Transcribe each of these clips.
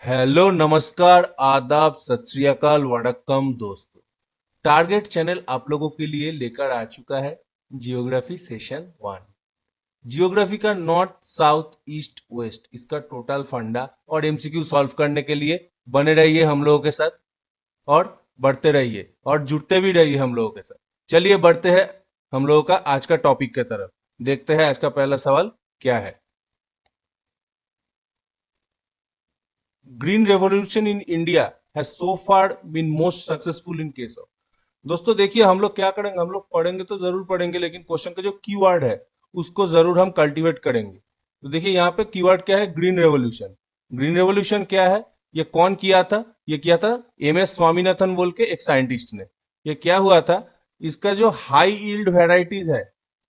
Hello नमस्कार आदाब सत श्री अकाल वड़क्कम दोस्तों। टारगेट चैनल आप लोगों के लिए लेकर आ चुका है जियोग्राफी सेशन 1। जियोग्राफी का नॉर्थ साउथ ईस्ट वेस्ट इसका टोटल फंडा और एमसीक्यू सॉल्व करने के लिए बने रहिए हम लोगों के साथ और बढ़ते रहिए और जुड़ते भी रहिए हम लोगों के साथ। चलिए बढ़ते हैं हम लोगों का आज का टॉपिक की तरफ। देखते हैं आज का पहला सवाल क्या है। Green revolution in India has so far been most successful in case of. दोस्तों देखिए हम लोग क्या करेंगे, हम लोग पढ़ेंगे तो जरूर पढ़ेंगे लेकिन क्वेश्चन का जो कीवर्ड है उसको जरूर हम कल्टीवेट करेंगे। तो देखिए यहाँ पे कीवर्ड क्या है, ग्रीन रेवोल्यूशन। ग्रीन रेवोल्यूशन क्या है, ये कौन किया था? ये किया था एम एस स्वामीनाथन बोल के एक साइंटिस्ट ने। ये क्या हुआ था, इसका जो हाई यील्ड वेराइटीज है,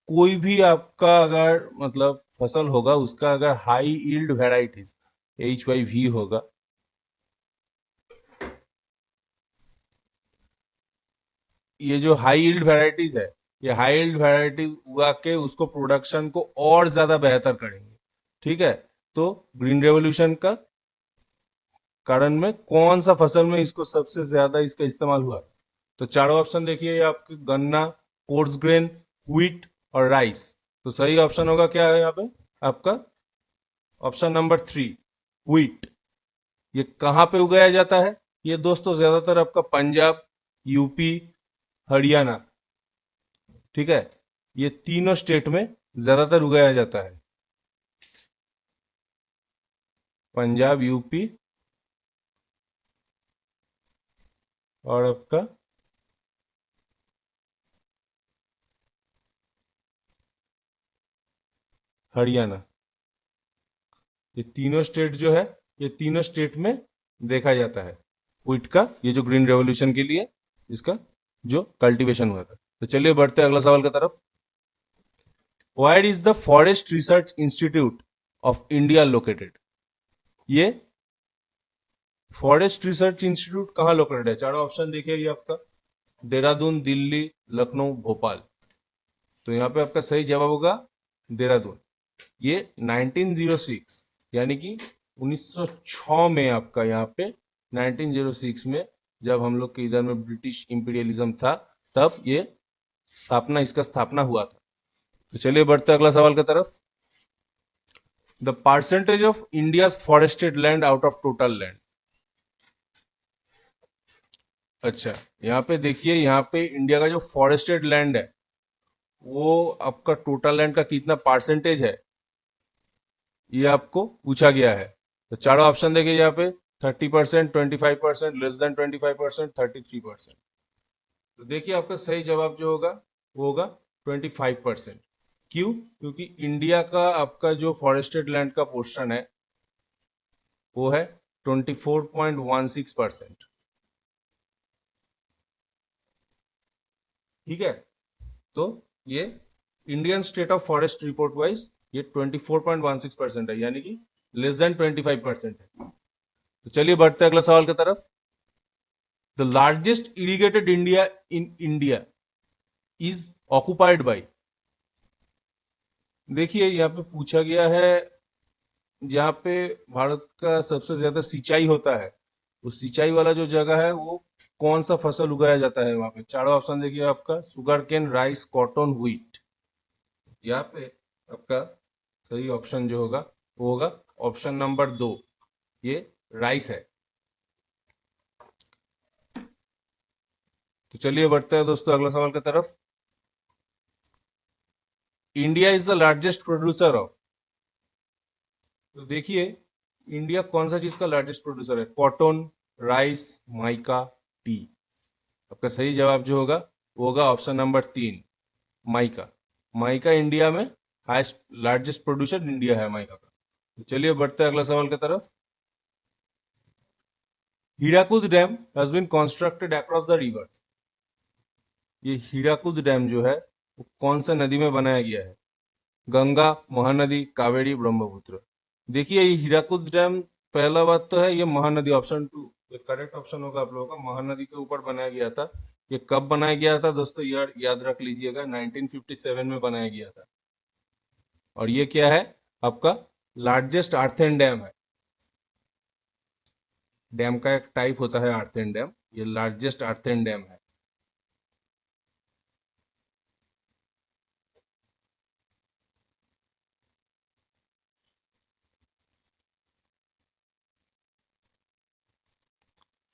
कोई भी आपका अगर मतलब फसल होगा उसका अगर हाई यील्ड वेराइटीज HYV होगा, ये जो हाई यील्ड वैरायटीज है, ये हाई यील्ड वैरायटीज उगा के उसको प्रोडक्शन को और ज्यादा बेहतर करेंगे। ठीक है, तो ग्रीन रेवोल्यूशन का कारण में कौन सा फसल में इसको सबसे ज्यादा इसका इस्तेमाल हुआ? तो चारों ऑप्शन देखिए, ये आपके गन्ना, कोर्स ग्रेन, व्हीट और राइस। तो सही ऑप्शन होगा क्या है यहाँ पे आपका? Option number 3, wheat. ये कहाँ पे उगाया जाता है? ये दोस्तों ज्यादातर आपका पंजाब, यूपी, हरियाणा, ठीक है, ये तीनों स्टेट में ज्यादातर उगाया जाता है। पंजाब, यूपी और आपका हरियाणा। ये तीनों स्टेट जो है, ये तीनों स्टेट में देखा जाता है व्हीट का, ये जो ग्रीन रेवोल्यूशन के लिए इसका जो कल्टीवेशन हुआ था। तो चलिए बढ़ते हैं अगला सवाल की तरफ। Where is the forest research institute of India located? ये फॉरेस्ट रिसर्च इंस्टीट्यूट कहाँ लोकेटेड है? चारों ऑप्शन देखिए, ये आपका देहरादून, दिल्ली, लखनऊ, भोपाल। तो यहाँ पे आपका सही जवाब होगा देहरादून। ये 1906 यानी कि 1906 में आपका यहाँ पे 1906 में जब हम लोग के इधर में ब्रिटिश इंपीरियलिज्म था, तब ये स्थापना, इसका स्थापना हुआ था। तो चलिए बढ़ते हैं अगला सवाल की तरफ। The percentage of India forested land out of total land. अच्छा, यहाँ पे देखिए, यहाँ पे इंडिया का जो फॉरेस्टेड लैंड है वो आपका टोटल लैंड का कितना परसेंटेज है, ये आपको पूछा गया है। तो चारों ऑप्शन देखिए यहाँ पे, 30%, 25%, लेस देन 25%, 33%। तो देखिए आपका सही जवाब जो होगा वो होगा 25%। क्यों? क्योंकि इंडिया का आपका जो फॉरेस्टेड लैंड का पोर्शन है वो है 24.16%। ठीक है, तो ये Indian state of forest report wise ये 24.16% है, यानी कि लेस देन 25% है। तो चलिए बढ़ते हैं अगला सवाल की तरफ। The largest irrigated India in India is occupied by. देखिए यहाँ पे पूछा गया है, जहाँ पे भारत का सबसे ज्यादा सिंचाई होता है, उस सिंचाई वाला जो जगह है वो कौन सा फसल उगाया जाता है वहां पे? चारों ऑप्शन देखिए आपका, sugar cane, rice, cotton, wheat. यहाँ पे आपका सही ऑप्शन जो होगा वो होगा ऑप्शन नंबर 2, ये राइस है। तो चलिए बढ़ते हैं दोस्तों अगला सवाल की तरफ। India is the largest producer of. तो देखिए इंडिया कौन सा चीज का लार्जेस्ट प्रोड्यूसर है? Cotton, rice, mica, tea. आपका सही जवाब जो होगा वो होगा option number 3, mica. Mica India में हाईएस्ट लार्जेस्ट प्रोड्यूसर इंडिया है माइका का। तो चलिए बढ़ते हैं अगला सवाल की तरफ। Hirakud dam has been constructed across the river. ये हीराकुद डैम जो है वो कौन सा नदी में बनाया गया है? गंगा, महानदी, कावेरी, ब्रह्मपुत्र। देखिए ये हीराकुद डैम, पहला बात तो है ये महानदी, ऑप्शन 2 ये करेक्ट ऑप्शन होगा आप लोगों का। महानदी के ऊपर बनाया गया था। ये कब बनाया गया था दोस्तों, याद रख लीजिएगा, 1957 में बनाया गया था। और ये क्या है आपका? लार्जेस्ट अर्थन डैम है। डैम का एक टाइप होता है आर्थेन डैम, ये लार्जेस्ट आर्थेन डैम है।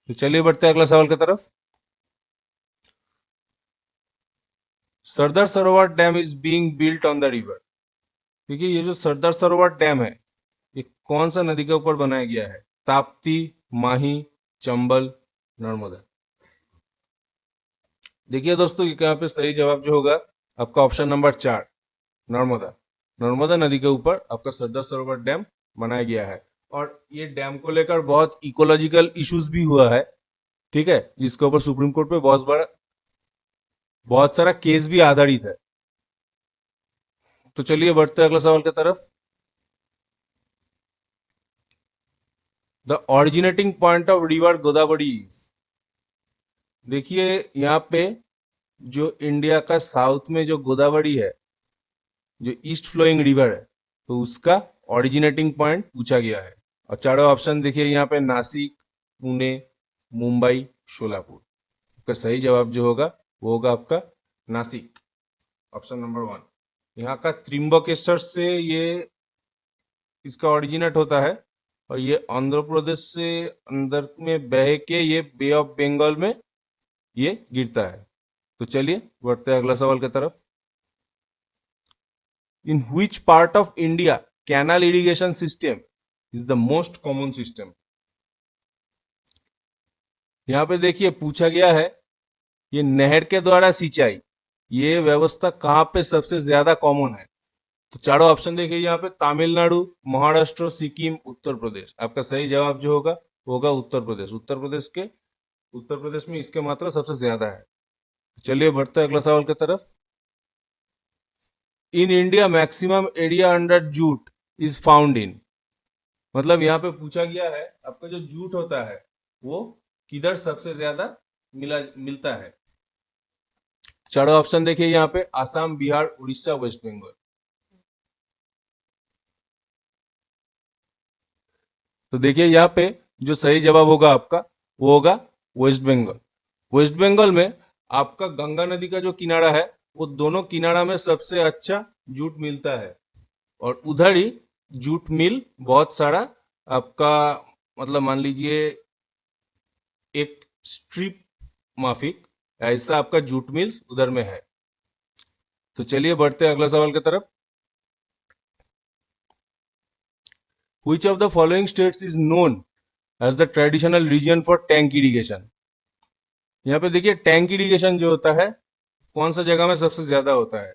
तो चलिए बढ़ते हैं अगला सवाल की तरफ। Sardar Sarovar dam is being built on the river. देखिए ये जो सरदार सरोवर डैम है, ये कौन सा नदी के ऊपर बनाया गया है? ताप्ती, माही, चंबल, नर्मदा। देखिए दोस्तों, यहाँ पे सही जवाब जो होगा आपका ऑप्शन नंबर 4, नर्मदा। नर्मदा नदी के ऊपर आपका सरदार सरोवर डैम बनाया गया है। और ये डैम को लेकर बहुत इकोलॉजिकल इश्यूज भी हुआ है, ठीक है, जिसके ऊपर सुप्रीम कोर्ट पे बहुत सारा केस भी आधारित है। तो चलिए बढ़ते हैं अगला सवाल की तरफ। The originating point of river Godavari is. देखिए यहाँ पे जो इंडिया का साउथ में जो गोदावरी है, जो ईस्ट फ्लोइंग रिवर है, तो उसका ओरिजिनेटिंग पॉइंट पूछा गया है। और चारों ऑप्शन देखिए यहाँ पे, नासिक, पुणे, मुंबई, शोलापुर। आपका सही जवाब जो होगा वो होगा आपका नासिक, ऑप्शन नंबर 1। यहाँ का त्रिम्बकेश्वर से ये इसका ओरिजिनेट होता है, और ये आंध्र प्रदेश से अंदर में बह के ये बे ऑफ बंगाल में ये गिरता है। तो चलिए बढ़ते हैं अगला सवाल की तरफ। इन which part of India canal irrigation system is the most common system? यहाँ पे देखिए पूछा गया है, ये नहर के द्वारा सिंचाई, ये व्यवस्था कहाँ पे सबसे ज्यादा कॉमन है? तो चारों ऑप्शन देखिए यहाँ पे, तमिलनाडु, महाराष्ट्र, सिक्किम, उत्तर प्रदेश। आपका सही जवाब जो होगा वो होगा उत्तर प्रदेश। उत्तर प्रदेश में इसके मात्रा सबसे ज्यादा है। चलिए बढ़ते हैं अगला सवाल की तरफ। In India maximum area under jute is found in. मतलब यहाँ पे पूछा गया है आपका जो जूट होता है वो किधर सबसे ज्यादा मिलता है? चारों ऑप्शन देखिए यहाँ पे, आसाम, बिहार, उड़ीसा, वेस्ट बंगाल। तो देखिए यहाँ पे जो सही जवाब होगा आपका वो होगा वेस्ट बंगाल। वेस्ट बंगाल में आपका गंगा नदी का जो किनारा है, वो दोनों किनारा में सबसे अच्छा जूट मिलता है। और उधर ही जूट मिल बहुत सारा आपका, मतलब मान लीजिए एक स्ट्रिप माफिक ऐसा आपका जूट मिल्स उधर में है। तो चलिए बढ़ते हैं अगला सवाल की तरफ। Which of the following states is known as the traditional region for tank irrigation? यहाँ पे देखिए टैंक इरिगेशन जो होता है कौन सा जगह में सबसे ज्यादा होता है?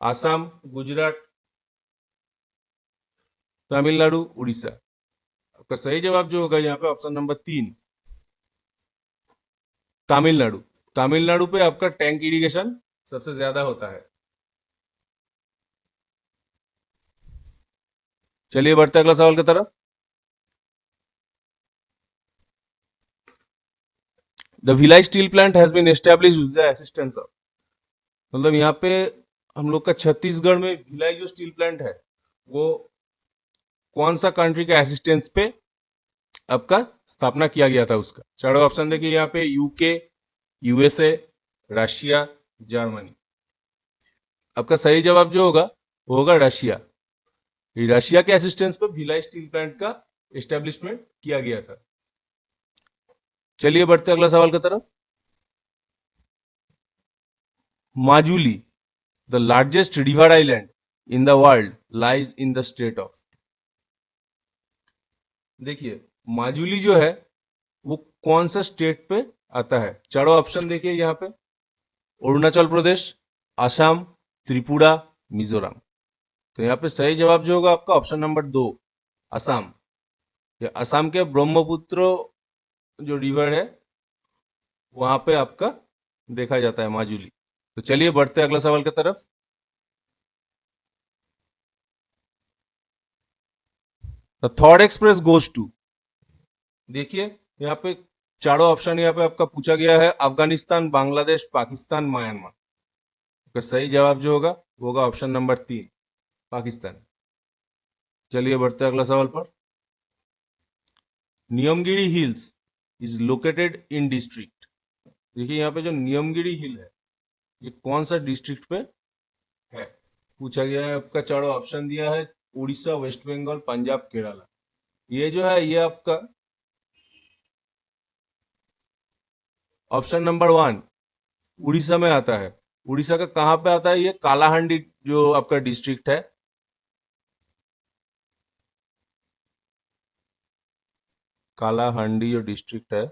आसाम, गुजरात, तमिलनाडु, उड़ीसा। आपका सही जवाब जो होगा यहाँ पे ऑप्शन नंबर 3, तमिलनाडु। तमिलनाडु पे आपका टैंक इरिगेशन सबसे ज्यादा होता है। चलिए बढ़ते हैं अगला सवाल की तरफ। The Bhilai steel plant has been establish with the assistance of. मतलब यहाँ पे हम लोग का छत्तीसगढ़ में भिलाई जो स्टील प्लांट है वो कौन सा कंट्री के असिस्टेंस पे आपका स्थापना किया गया था उसका? चारों ऑप्शन देखिए यहाँ पे, यूके, यूएसए, रशिया, जर्मनी। आपका सही जवाब जो होगा वो होगा रशिया। रशिया के असिस्टेंस पे भिलाई स्टील प्लांट का एस्टेब्लिशमेंट किया गया था। चलिए बढ़ते अगला सवाल की तरफ। Majuli, the largest river island in the world, lies in the state of. देखिए माजुली जो है वो कौन सा स्टेट पे आता है? चारों ऑप्शन देखिए यहाँ पे, अरुणाचल प्रदेश, असम, त्रिपुरा, मिजोरम। तो यहाँ पे सही जवाब जो होगा आपका ऑप्शन नंबर 2, असम। ये असम के ब्रह्मपुत्र जो रिवर है वहां पे आपका देखा जाता है माजुली। तो चलिए बढ़ते हैं अगला सवाल की तरफ। The third express goes to. देखिए यहाँ पे चारों ऑप्शन यहाँ पे आपका पूछा गया है, अफगानिस्तान, बांग्लादेश, पाकिस्तान, म्यांमार। तो सही जवाब जो होगा वो होगा ऑप्शन नंबर 3, पाकिस्तान। चलिए बढ़ते हैं अगला सवाल पर। Niyamgiri hills is located in district. देखिए यहाँ पे जो नियमगिरी हिल है ये कौन सा डिस्ट्रिक्ट पे है पूछा गया है। आपका चारों ऑप्शन दिया है, उड़ीसा, वेस्ट बंगाल, पंजाब, केरला। ये जो है ये आपका ऑप्शन नंबर वन उड़ीसा में आता है। उड़ीसा का कहाँ पे आता है? ये कालाहांडी जो आपका डिस्ट्रिक्ट है, कालाहांडी जो डिस्ट्रिक्ट है,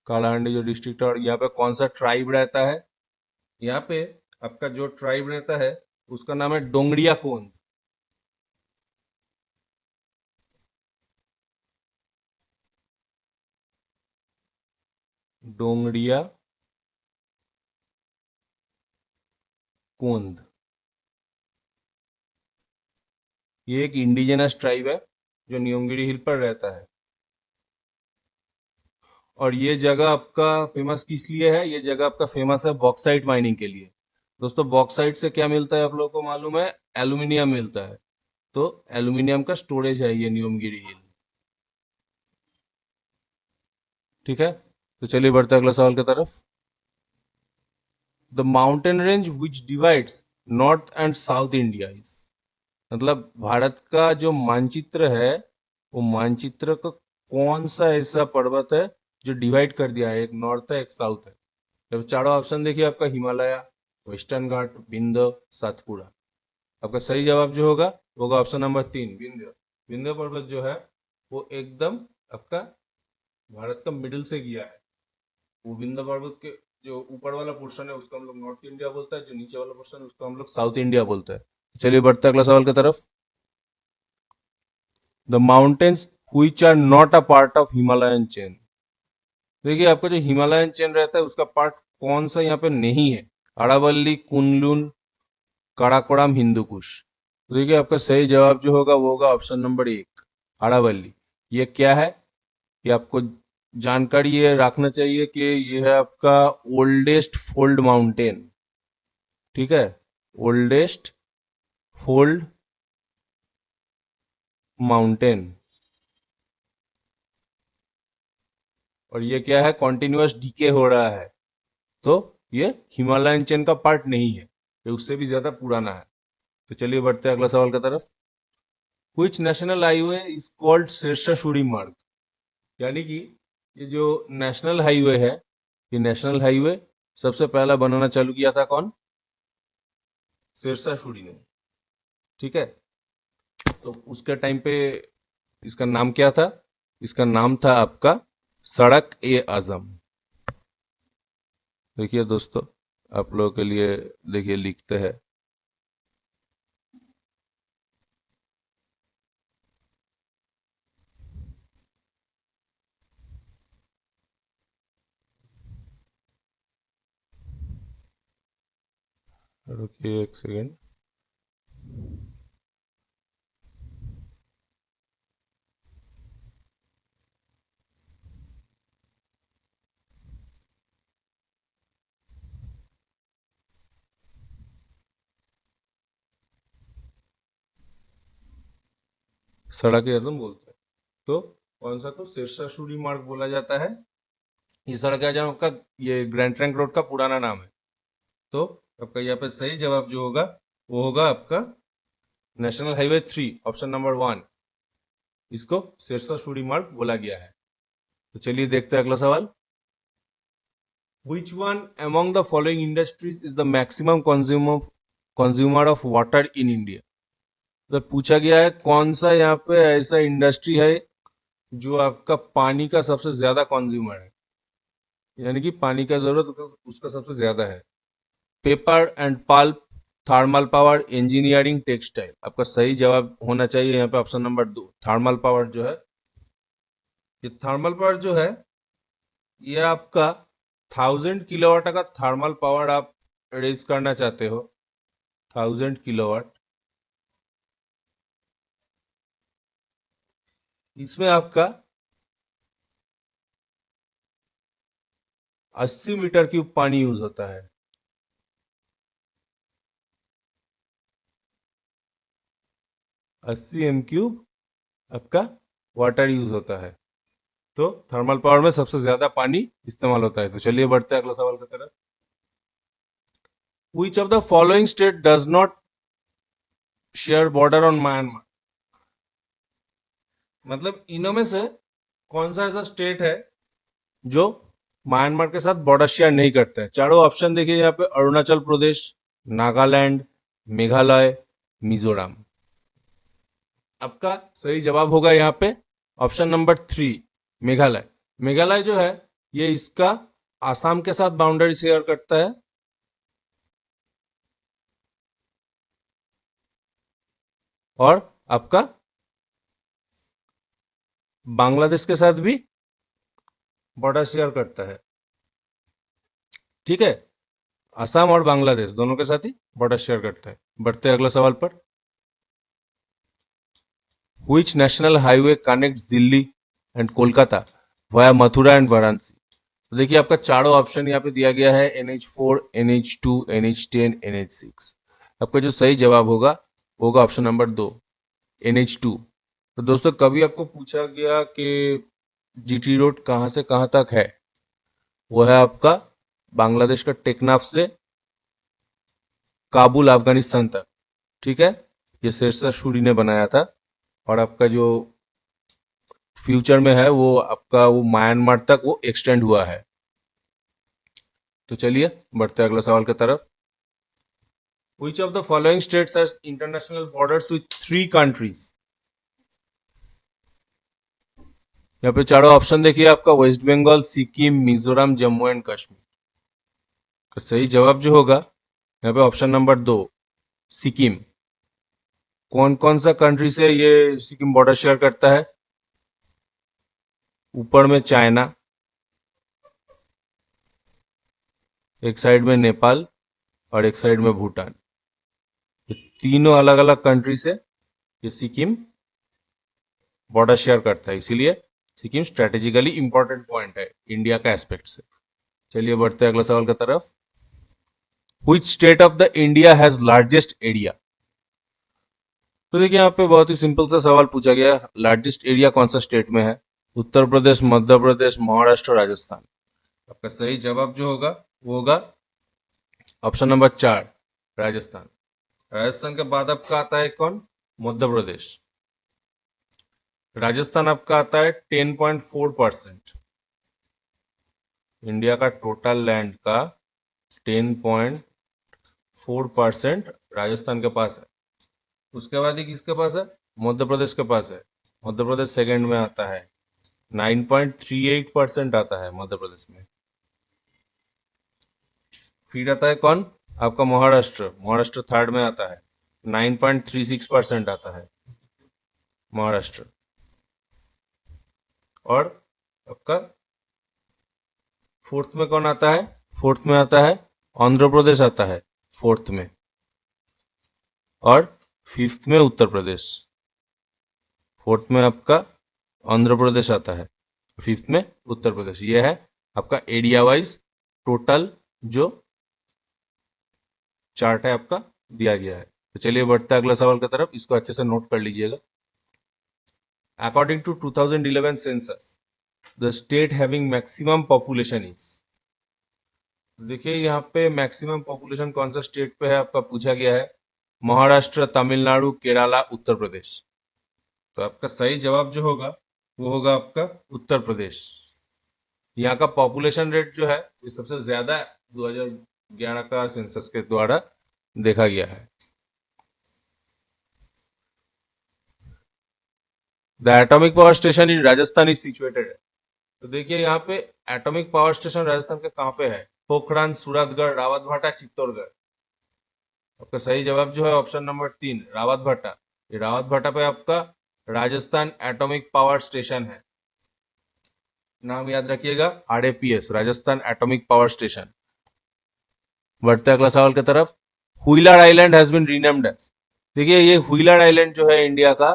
कालाहांडी जो डिस्ट्रिक्ट है, और यहाँ पे कौन सा ट्राइब रहता है? यहाँ पे आपका जो ट्राइब रहता है उसका नाम है डोंगरिया कोंद। डोंगरिया कोंद, ये एक इंडिजिनस ट्राइब है जो न्योंगिरी हिल पर रहता है। और ये जगह आपका फेमस किस लिए है? ये जगह आपका फेमस है बॉक्साइट माइनिंग के लिए। दोस्तों बॉक्साइट से क्या मिलता है आप लोगों को मालूम है? एल्यूमिनियम मिलता है। तो एल्यूमिनियम का स्टोरेज है ये न्योमगिरी हिल। ठीक है, तो चलिए बढ़ते हैं अगला सवाल की तरफ। The mountain range which divides north and south India is, मतलब भारत का जो मानचित्र है वो मानचित्र का कौन सा ऐसा पर्वत है जो डिवाइड कर दिया है, एक नॉर्थ है एक साउथ है। जब चारों ऑप्शन देखिए आपका हिमालय, वेस्टर्न घाट, विंध्य, सातपुड़ा। आपका सही जवाब जो होगा वो होगा ऑप्शन नंबर तीन, विंध्य। विंध्य पर्वत जो है वो एकदम आपका भारत का मिडिल से गया है। वो विंध्य पर्वत के जो ऊपर वाला पोर्शन है उसको हम लोग नॉर्थ इंडिया बोलता है, जो नीचे वाला पोर्शन है उसको हम लोग साउथ इंडिया बोलते हैं। चलिए बढ़ते हैं अगला सवाल की तरफ। The mountains which are not a part of Himalayan chain. देखिए आपका जो हिमालयन चेन रहता है उसका पार्ट कौन सा यहाँ पे नहीं है? अरावली, कुनलुन, काराकोरम, हिंदू कुश। तो देखिए आपका सही जवाब जो होगा वो होगा ऑप्शन नंबर एक, अरावली। ये क्या है? ये आपको जानकारी ये रखना चाहिए कि ये है आपका ओल्डेस्ट फोल्ड माउंटेन। ठीक है, ओल्डेस्ट फोल्ड माउंटेन। और ये क्या है? कॉन्टिन्यूअस डीके हो रहा है। तो ये हिमालयन चेन का पार्ट नहीं है, ये उससे भी ज्यादा पुराना है। तो चलिए बढ़ते हैं अगला सवाल की तरफ। Which national highway is called Shershah Suri Marg? यानी कि ये जो नेशनल हाईवे है, ये नेशनल हाईवे सबसे पहला बनाना चालू किया था कौन? शेरशाह सूरी ने। ठीक है, तो उसके टाइम पे इसका नाम क्या था? इसका नाम था आपका सड़क ए आजम। देखिए दोस्तों, आप लोगों के लिए देखिए लिखते हैं। रुकिए एक सेकेंड। सड़क ए आजम बोलते हैं। तो कौन सा? तो शेरशाह सूरी मार्ग बोला जाता है। ये सड़क ए आजम का, ये ग्रैंड ट्रंक रोड का पुराना नाम है। तो आपका यहाँ पे सही जवाब जो होगा वो होगा आपका national highway 3, option number one. इसको सिरसा सूरी मार्ग बोला गया है। तो चलिए देखते हैं अगला सवाल। Which one among the following industries is the maximum consumer of water in India? तो पूछा गया है कौन सा यहाँ पे ऐसा इंडस्ट्री है जो आपका पानी का सबसे ज्यादा कंज्यूमर है, यानी कि पानी का जरूरत उसका सबसे ज्यादा है। Paper and pulp, thermal power, engineering, textile. आपका सही जवाब होना चाहिए यहाँ पे ऑप्शन नंबर दो, थर्मल पावर जो है। ये थर्मल पावर जो है ये आपका 1000 किलोवाट का थर्मल पावर आप रेज करना चाहते हो, 1000 किलोवाट। इसमें आपका 80 मीटर क्यूब पानी यूज होता है। 80 m³ आपका वाटर यूज होता है। तो थर्मल पावर में सबसे ज्यादा पानी इस्तेमाल होता है। तो चलिए बढ़ते हैं अगला सवाल की तरफ। Which of the following state does not share border on Myanmar? मतलब इनों में से कौन सा ऐसा स्टेट है जो म्यांमार के साथ बॉर्डर शेयर नहीं करता है? चारों ऑप्शन देखिए यहाँ पे, अरुणाचल प्रदेश, नागालैंड, मेघालय, मिजोरम। आपका सही जवाब होगा यहाँ पे ऑप्शन नंबर 3, मेघालय। मेघालय जो है ये इसका आसाम के साथ बाउंड्री शेयर करता है और आपका बांग्लादेश के साथ भी बॉर्डर शेयर करता है। ठीक है, असम और बांग्लादेश दोनों के साथ ही बॉर्डर शेयर करता है। बढ़ते हैं अगला सवाल पर। Which national highway connects Delhi and Kolkata via Mathura and Varanasi? तो देखिए आपका चारों ऑप्शन यहाँ पे दिया गया है, NH4, NH2, NH10, NH6। आपका जो सही जवाब होगा होगा ऑप्शन नंबर 2, NH2। तो दोस्तों कभी आपको पूछा गया कि GT रोड कहाँ से कहाँ तक है, वो है आपका बांग्लादेश का टेकनाफ से काबुल अफगानिस्तान तक। ठीक है, ये शेरशाह सूरी ने बनाया था और आपका जो फ्यूचर में है वो आपका वो म्यांमार तक वो एक्सटेंड हुआ है। तो चलिए बढ़ते हैं अगला सवाल की तरफ। Which of the following states has international borders with 3 countries? यहाँ पे चारों ऑप्शन देखिए आपका, वेस्ट बंगाल, सिक्किम, मिजोरम, जम्मू एंड कश्मीर। तो सही जवाब जो होगा यहाँ पे ऑप्शन नंबर 2, सिक्किम। कौन कौन सा कंट्री से ये सिक्किम बॉर्डर शेयर करता है? ऊपर में चाइना, एक साइड में नेपाल और एक साइड में भूटान। ये तीनों अलग अलग कंट्री से ये सिक्किम बॉर्डर शेयर करता है, इसीलिए सिक्किम स्ट्रेटेजिकली इंपॉर्टेंट पॉइंट है इंडिया का एस्पेक्ट से। चलिए बढ़ते हैं अगला सवाल की तरफ। Which state of the India has largest area? तो देखिए यहाँ पे बहुत ही सिंपल सा सवाल पूछा गया है, लार्जेस्ट एरिया कौन सा स्टेट में है? उत्तर प्रदेश, मध्य प्रदेश, महाराष्ट्र, राजस्थान। आपका सही जवाब जो होगा वो होगा ऑप्शन नंबर 4, राजस्थान। राजस्थान के बाद आपका आता है कौन? मध्य प्रदेश। राजस्थान आपका आता है 10.4%। इंडिया का टोटल लैंड का 10.4% राजस्थान के पास है। उसके बाद ही किसके पास है? मध्य प्रदेश के पास है। मध्य प्रदेश सेकंड में आता है, 9.38% आता है मध्य प्रदेश में। फिर आता है कौन? आपका महाराष्ट्र। महाराष्ट्र थर्ड में आता है, 9.36% आता है महाराष्ट्र। और आपका फोर्थ में कौन आता है? फोर्थ में आता है आंध्र प्रदेश आता है फोर्थ में, और फिफ्थ में उत्तर प्रदेश। फोर्थ में आपका आंध्र प्रदेश आता है, फिफ्थ में उत्तर प्रदेश। ये है आपका एरिया वाइज टोटल जो चार्ट है आपका दिया गया है। तो चलिए बढ़ते हैं अगला सवाल की तरफ, इसको अच्छे से नोट कर लीजिएगा। According to 2011 census the state having maximum population is. देखिए यहाँ पे मैक्सिमम पॉपुलेशन कौन सा स्टेट पे है आपका पूछा गया है, महाराष्ट्र, तमिलनाडु, केरला, उत्तर प्रदेश। तो आपका सही जवाब जो होगा वो होगा आपका उत्तर प्रदेश। यहाँ का पॉपुलेशन रेट जो है ये सबसे ज्यादा 2011 का सेंसस के द्वारा देखा गया है। The atomic power station in Rajasthan is situated. तो देखिए यहाँ पे एटॉमिक पावर स्टेशन राजस्थान के कहाँ पे है? पोखरान, सूरतगढ़, रावतभाटा, चित्तौड़गढ़। आपका सही जवाब जो है ऑप्शन नंबर 3, रावतभाटा। ये रावतभाटा पे आपका राजस्थान एटॉमिक पावर स्टेशन है। नाम याद रखिएगा, RAPS, Rajasthan atomic power station. बढ़ते अगला सवाल की तरफ। Wheeler island has been renamed as. देखिए ये व्हीलर आइलैंड जो है इंडिया का,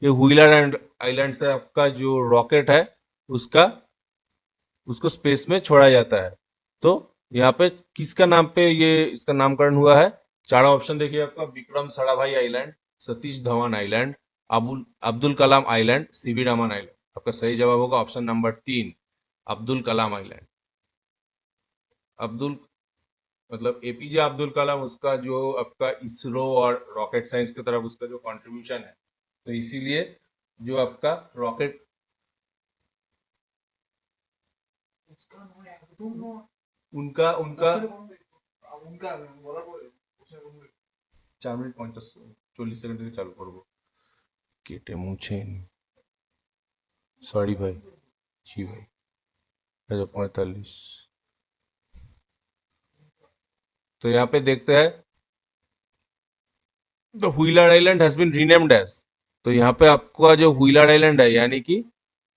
ये व्हीलर आइलैंड से आपका जो रॉकेट है उसको स्पेस में छोड़ा जाता है। तो यहाँ पे किसका नाम पे ये इसका नामकरण हुआ है? चारों ऑप्शन देखिए आपका, Vikram Sarabhai island, Satish Dhawan island, Abdul Kalam island, CV Raman island. आपका सही जवाब होगा option number 3, Abdul Kalam island. Abdul मतलब एपीजे अब्दुल कलाम, उसका जो आपका इसरो और रॉकेट साइंस की तरफ उसका जो कंट्रीब्यूशन है, तो इसीलिए जो आपका रॉकेट उनका उनका 4 মিনিট 50 40 সেকেন্ড থেকে চালু করবো। কেটে মুছে সরি ভাই, জি ভাই, 45। तो यहाँ पे देखते हैं, the Wheeler island has been renamed as. तो यहाँ पे आपका जो व्हीलर आइलैंड है, यानी कि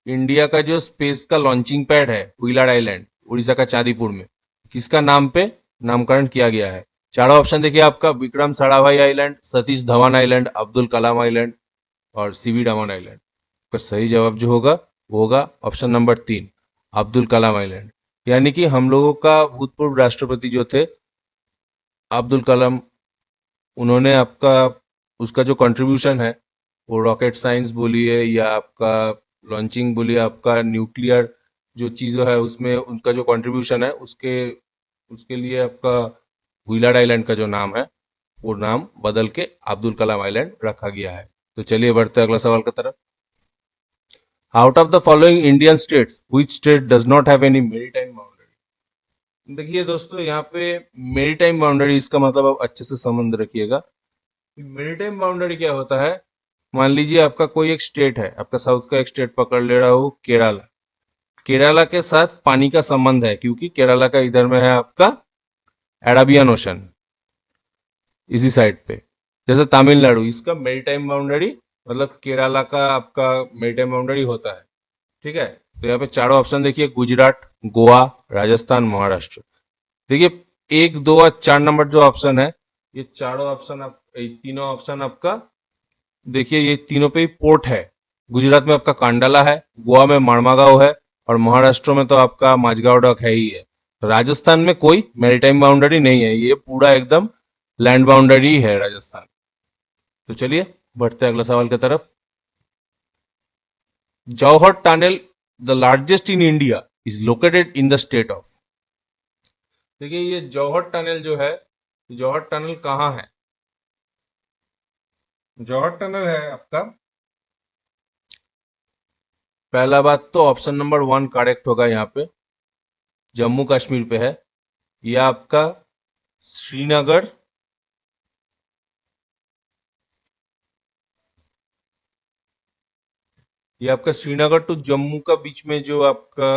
इंडिया का जो स्पेस का लॉन्चिंग पैड है व्हीलर आइलैंड, उड़ीसा का चांदीपुर में, किसका नाम पे नामकरण किया गया है? चारों ऑप्शन देखिए आपका, Vikram Sarabhai island, Satish Dhawan island, Abdul Kalam island और सीवी रमन आइलैंड। का सही जवाब जो होगा वो होगा option number 3, Abdul Kalam island. यानी कि हम लोगों का भूतपूर्व राष्ट्रपति जो थे अब्दुल कलाम, उन्होंने आपका उसका जो कंट्रीब्यूशन है, वो रॉकेट साइंस बोलिए या आपका लॉन्चिंग बोलिए, आपका न्यूक्लियर जो चीज़ें है उसमें उनका जो कंट्रीब्यूशन है, उसके उसके लिए आपका व्हीलर आइलैंड का जो नाम है, वो नाम बदल के अब्दुल कलाम आइलैंड रखा गया है। तो चलिए बढ़ते हैं अगला सवाल की तरफ। Out of the following Indian states which state does not have any maritime boundary? देखिए दोस्तों, यहाँ पे मेरीटाइम बाउंड्री, इसका मतलब आप अच्छे से समझ रखिएगा। मेरीटाइम बाउंड्री क्या होता है? मान लीजिए आपका कोई एक स्टेट है, आपका साउथ का एक स्टेट पकड़ ले रहा हो, केरला। केरला के साथ पानी का संबंध है, क्योंकि केरला का इधर में है आपका अरेबियन ओशन, इसी साइड पे। जैसे तमिलनाडु, इसका मेरीटाइम बाउंड्री मतलब केरला का आपका मेरीटाइम बाउंड्री होता है। ठीक है, तो यहाँ पे चारों ऑप्शन देखिए, गुजरात, गोवा, राजस्थान, महाराष्ट्र। देखिए 1 2 और 4 नंबर जो ऑप्शन है, ये चारों ऑप्शन आप, ये तीनों ऑप्शन आपका देखिए, ये तीनों पे ही पोर्ट है। गुजरात में आपका कांडाला है, गोवा में मार्मागांव है और महाराष्ट्र में तो आपका माझगांव डक है ही है। तो राजस्थान में कोई मैरीटाइम बाउंड्री नहीं है, ये पूरा एकदम लैंड बाउंड्री है राजस्थान। तो चलिए बढ़ते हैं अगला सवाल की तरफ। Jawahar tunnel, the largest in India, is located in the state of. देखिए ये जौहर टनल जो है, जौहर टनल कहाँ है? जौहर टनल है आपका, पहला बात तो ऑप्शन नंबर 1 करेक्ट होगा, यहाँ पे जम्मू कश्मीर पे है। यह आपका श्रीनगर, ये आपका श्रीनगर टू जम्मू का बीच में जो आपका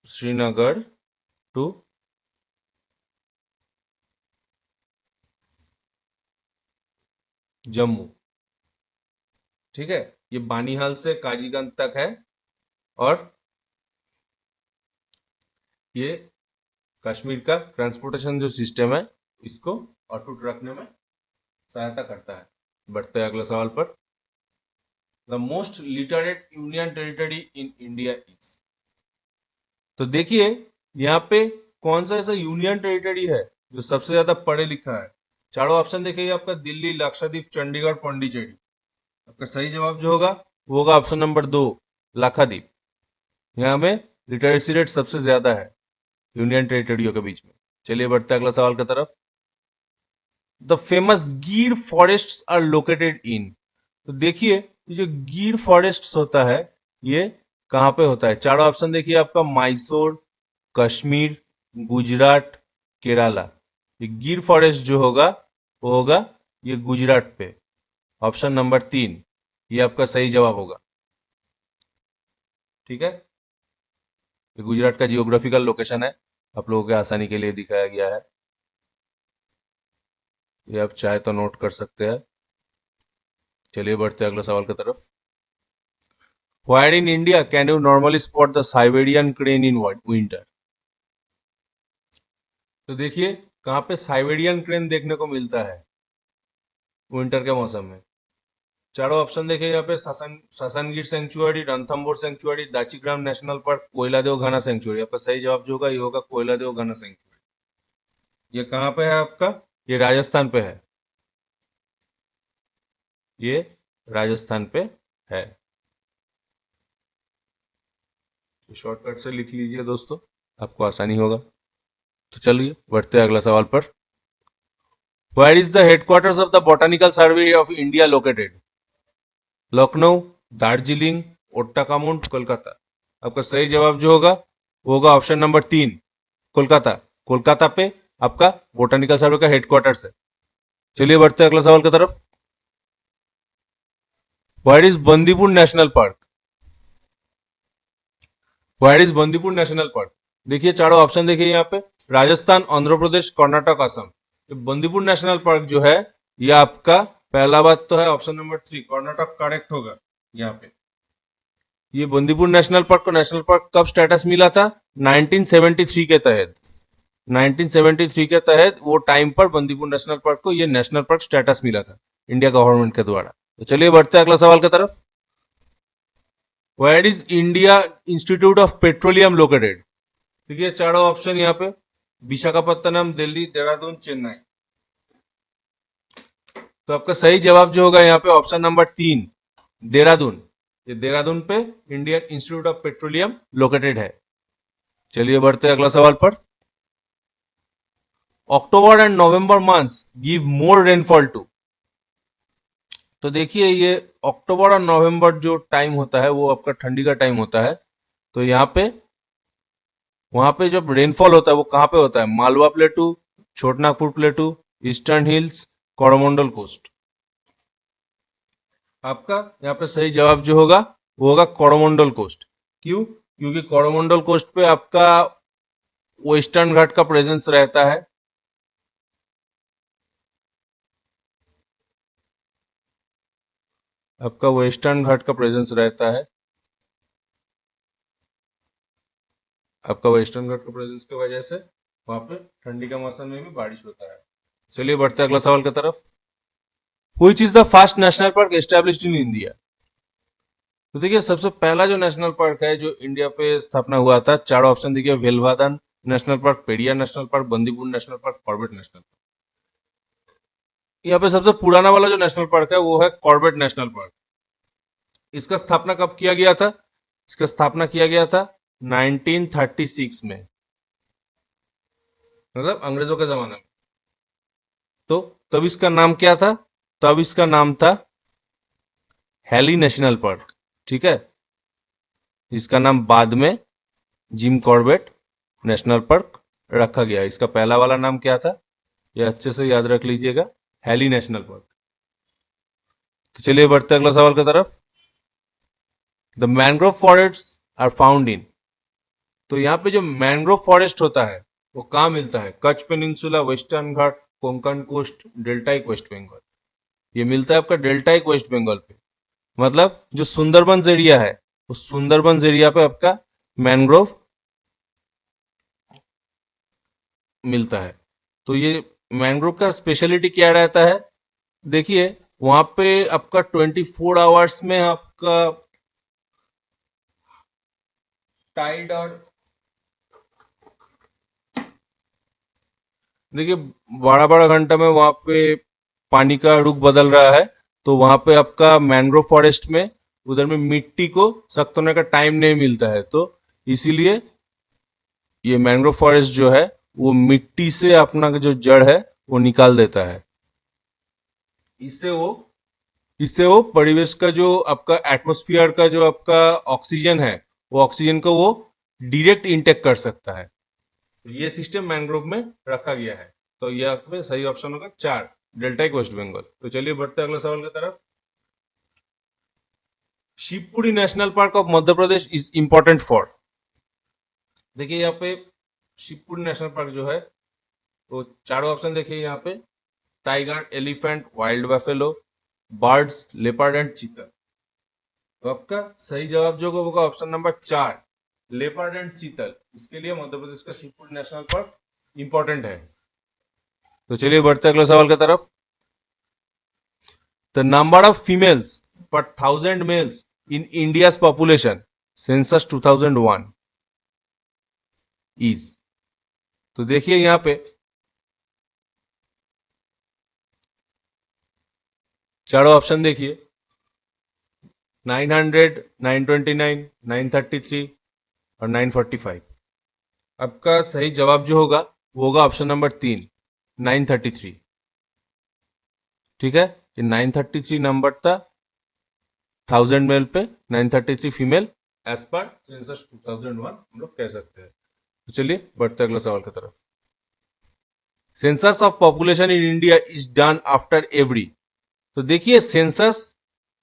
श्रीनगर टू जम्मू, ठीक है, ये बानीहाल से काजीगंज तक है। और ये कश्मीर का ट्रांसपोर्टेशन जो सिस्टम है, इसको अटूट रखने में सहायता करता है। बढ़ते हैं अगले सवाल पर। The most literate union territory in India is. तो देखिए यहाँ पे कौन सा ऐसा यूनियन टेरिटरी है जो सबसे ज्यादा पढ़े लिखा है? चारों ऑप्शन देखिए आपका, दिल्ली, लक्षद्वीप, चंडीगढ़, पौंडीचेरी। आपका सही जवाब जो होगा वो होगा ऑप्शन नंबर 2, लाक्षाद्वीप। यहाँ में लिटरेसी रेट सबसे ज्यादा है यूनियन टेरिटरियों के बीच में। चलिए बढ़ते हैं अगला सवाल की तरफ। द फेमस गिर फॉरेस्ट आर लोकेटेड इन। तो देखिए ये जो गिर फॉरेस्ट होता है, ये कहाँ पे होता है? चारों ऑप्शन देखिए आपका, मैसूर, कश्मीर, गुजरात, केरला। ये गिर फॉरेस्ट जो होगा वो होगा ये गुजरात पे। ऑप्शन नंबर 3 ये आपका सही जवाब होगा। ठीक है, ये गुजरात का जियोग्राफिकल लोकेशन है, आप लोगों के आसानी के लिए दिखाया गया है, ये आप चाहे तो नोट कर सकते हैं। चलिए बढ़ते हैं अगले सवाल की तरफ। Where in India can you normally spot the Siberian crane in winter? तो देखिए कहाँ पे साइबेरियन क्रेन देखने को मिलता है विंटर के मौसम में? चारों ऑप्शन देखिए यहाँ पे, Sasan Gir sanctuary, Ranthambore sanctuary, Dachigam national park, Keoladeo Ghana sanctuary. आपका सही जवाब जो होगा ये होगा कोयलादेव घना सेंचुरी। ये कहाँ पे है आपका? ये राजस्थान पे है। ये राजस्थान पे है। शॉर्टकट से लिख लीजिए दोस्तों, आपको आसानी होगा। तो चलिए बढ़ते हैं अगला सवाल पर। Where is the headquarters of the botanical survey of India located? Lucknow, Darjeeling, Ootacamund, Kolkata. आपका सही जवाब जो होगा वो होगा ऑप्शन नंबर 3, कोलकाता। कोलकाता पे आपका बोटानिकल सर्वे का हेडक्वार्टर्स है। चलिए बढ़ते हैं अगला सवाल की तरफ। Where is Bandipur national park? Where is Bandipur national park? देखिए चारों ऑप्शन देखिए यहाँ पे, राजस्थान, आंध्र प्रदेश, कर्नाटक, असम। ये बंदीपुर नेशनल पार्क जो है, ये आपका पहला बात तो है ऑप्शन नंबर 3 कर्नाटक करेक्ट होगा यहाँ पे। ये बंदीपुर नेशनल पार्क को नेशनल पार्क कब स्टेटस मिला था? 1973 के तहत। 1973 के तहत वो टाइम पर बंदीपुर नेशनल पार्क को ये नेशनल पार्क स्टेटस मिला था इंडिया गवर्नमेंट के द्वारा। तो चलिए बढ़ते हैं अगला सवाल की तरफ। Where is India institute of petroleum located? देखिए चारों ऑप्शन यहाँ पे, विशाखापत्तनम, दिल्ली, देहरादून, चेन्नई। तो आपका सही जवाब जो होगा यहाँ पे ऑप्शन नंबर 3, देहरादून। ये देहरादून पे Indian institute of petroleum located है। चलिए बढ़ते हैं अगला सवाल पर। October and November months give more rainfall to? तो देखिए ये अक्टूबर और नवंबर जो टाइम होता है वो आपका ठंडी का टाइम होता है। तो यहाँ पे वहां पे जब रेनफॉल होता है वो कहाँ पे होता है? Malwa plateau, Chhotanagpur plateau, eastern hills, Coromandel coast. आपका यहाँ पे सही जवाब जो होगा वो होगा कोरोमंडल कोस्ट। क्यों? क्योंकि कोरोमंडल कोस्ट पे आपका वेस्टर्न घाट का प्रेजेंस रहता है। आपका वेस्टर्न घाट का प्रेजेंस रहता है। आपका वेस्टर्न घाट का प्रेजेंस की वजह से वहां पे ठंडी के मौसम में भी बारिश होता है। चलिए बढ़ते हैं अगला सवाल की तरफ। Which is the first national park established in India? तो देखिए सबसे पहला जो नेशनल पार्क है जो इंडिया पे स्थापना हुआ था, चारों ऑप्शन देखिए, Velavadar national park, Periyar national park, Bandipur national park, Corbett national park. यहाँ पे सबसे पुराना वाला जो नेशनल पार्क है वो है कॉर्बेट नेशनल पार्क। इसका स्थापना कब किया गया था? इसका स्थापना किया गया था 1936 में, मतलब अंग्रेजों के जमाने में। तो तब इसका नाम क्या था? तब इसका नाम था हैली नेशनल पार्क। ठीक है, इसका नाम बाद में जिम कॉर्बेट नेशनल पार्क रखा गया। इसका पहला वाला नाम क्या था ये अच्छे से याद रख लीजिएगा, हैली नेशनल पार्क। तो चलिए बढ़ते अगला सवाल की तरफ। The mangrove forest are found in? तो यहाँ पे जो मैंग्रोव फॉरेस्ट होता है वो कहाँ मिलता है? Kutch peninsula, western Ghat, Konkan coast, deltaic West Bengal. ये मिलता है आपका डेल्टाइक वेस्ट बंगाल पे। मतलब जो सुंदरबंस एरिया है उस सुंदरबंस एरिया पे आपका मैंग्रोव मिलता है। तो ये मैंग्रोव का स्पेशलिटी क्या रहता है? देखिए वहां पे आपका 24 आवर्स में आपका टाइड और देखिए 12-12 घंटा में वहां पे पानी का रुख बदल रहा है। तो वहां पे आपका मैंग्रोव फॉरेस्ट में उधर में मिट्टी को सख्त होने का टाइम नहीं मिलता है। तो इसीलिए ये मैंग्रोव फॉरेस्ट जो है वो मिट्टी से अपना जो जड़ है वो निकाल देता है। इससे वो इससे वो परिवेश का जो आपका एटमॉस्फेयर का जो आपका ऑक्सीजन है वो ऑक्सीजन को वो डायरेक्ट इंटेक कर सकता है। तो ये सिस्टम मैंग्रोव में रखा गया है। तो ये आपका सही ऑप्शन होगा 4, डेल्टाइक वेस्ट बंगाल। तो चलिए बढ़ते हैं अगले सवाल की तरफ। Shivpuri national park of Madhya Pradesh is important for? देखिए यहाँ पे शिवपुरी नेशनल पार्क जो है तो चारों ऑप्शन देखिए यहाँ पे, tiger, elephant, wild buffalo, birds, leopard and चीता। तो आपका सही जवाब जो होगा ऑप्शन नंबर 4, लेपर्ड एंड चीतल। इसके लिए मध्य प्रदेश का शिवपुरी नेशनल पार्क इंपॉर्टेंट है। तो चलिए बढ़ते अगले सवाल की तरफ। द नंबर ऑफ फीमेल्स पर 1000 males in India's population census 2001 is? तो देखिए यहाँ पे चारों ऑप्शन देखिए, 900, 929, 933 और 945। आपका सही जवाब जो होगा वो होगा ऑप्शन नंबर 3, 933। ठीक है, ये 933 नंबर था 1000 मेल पे, 933 फीमेल एज पर सेंसस 2001 हम लोग कह सकते हैं। तो चलिए बढ़ते हैं अगला सवाल की तरफ। Census of population in India is done after every. तो देखिए सेंसस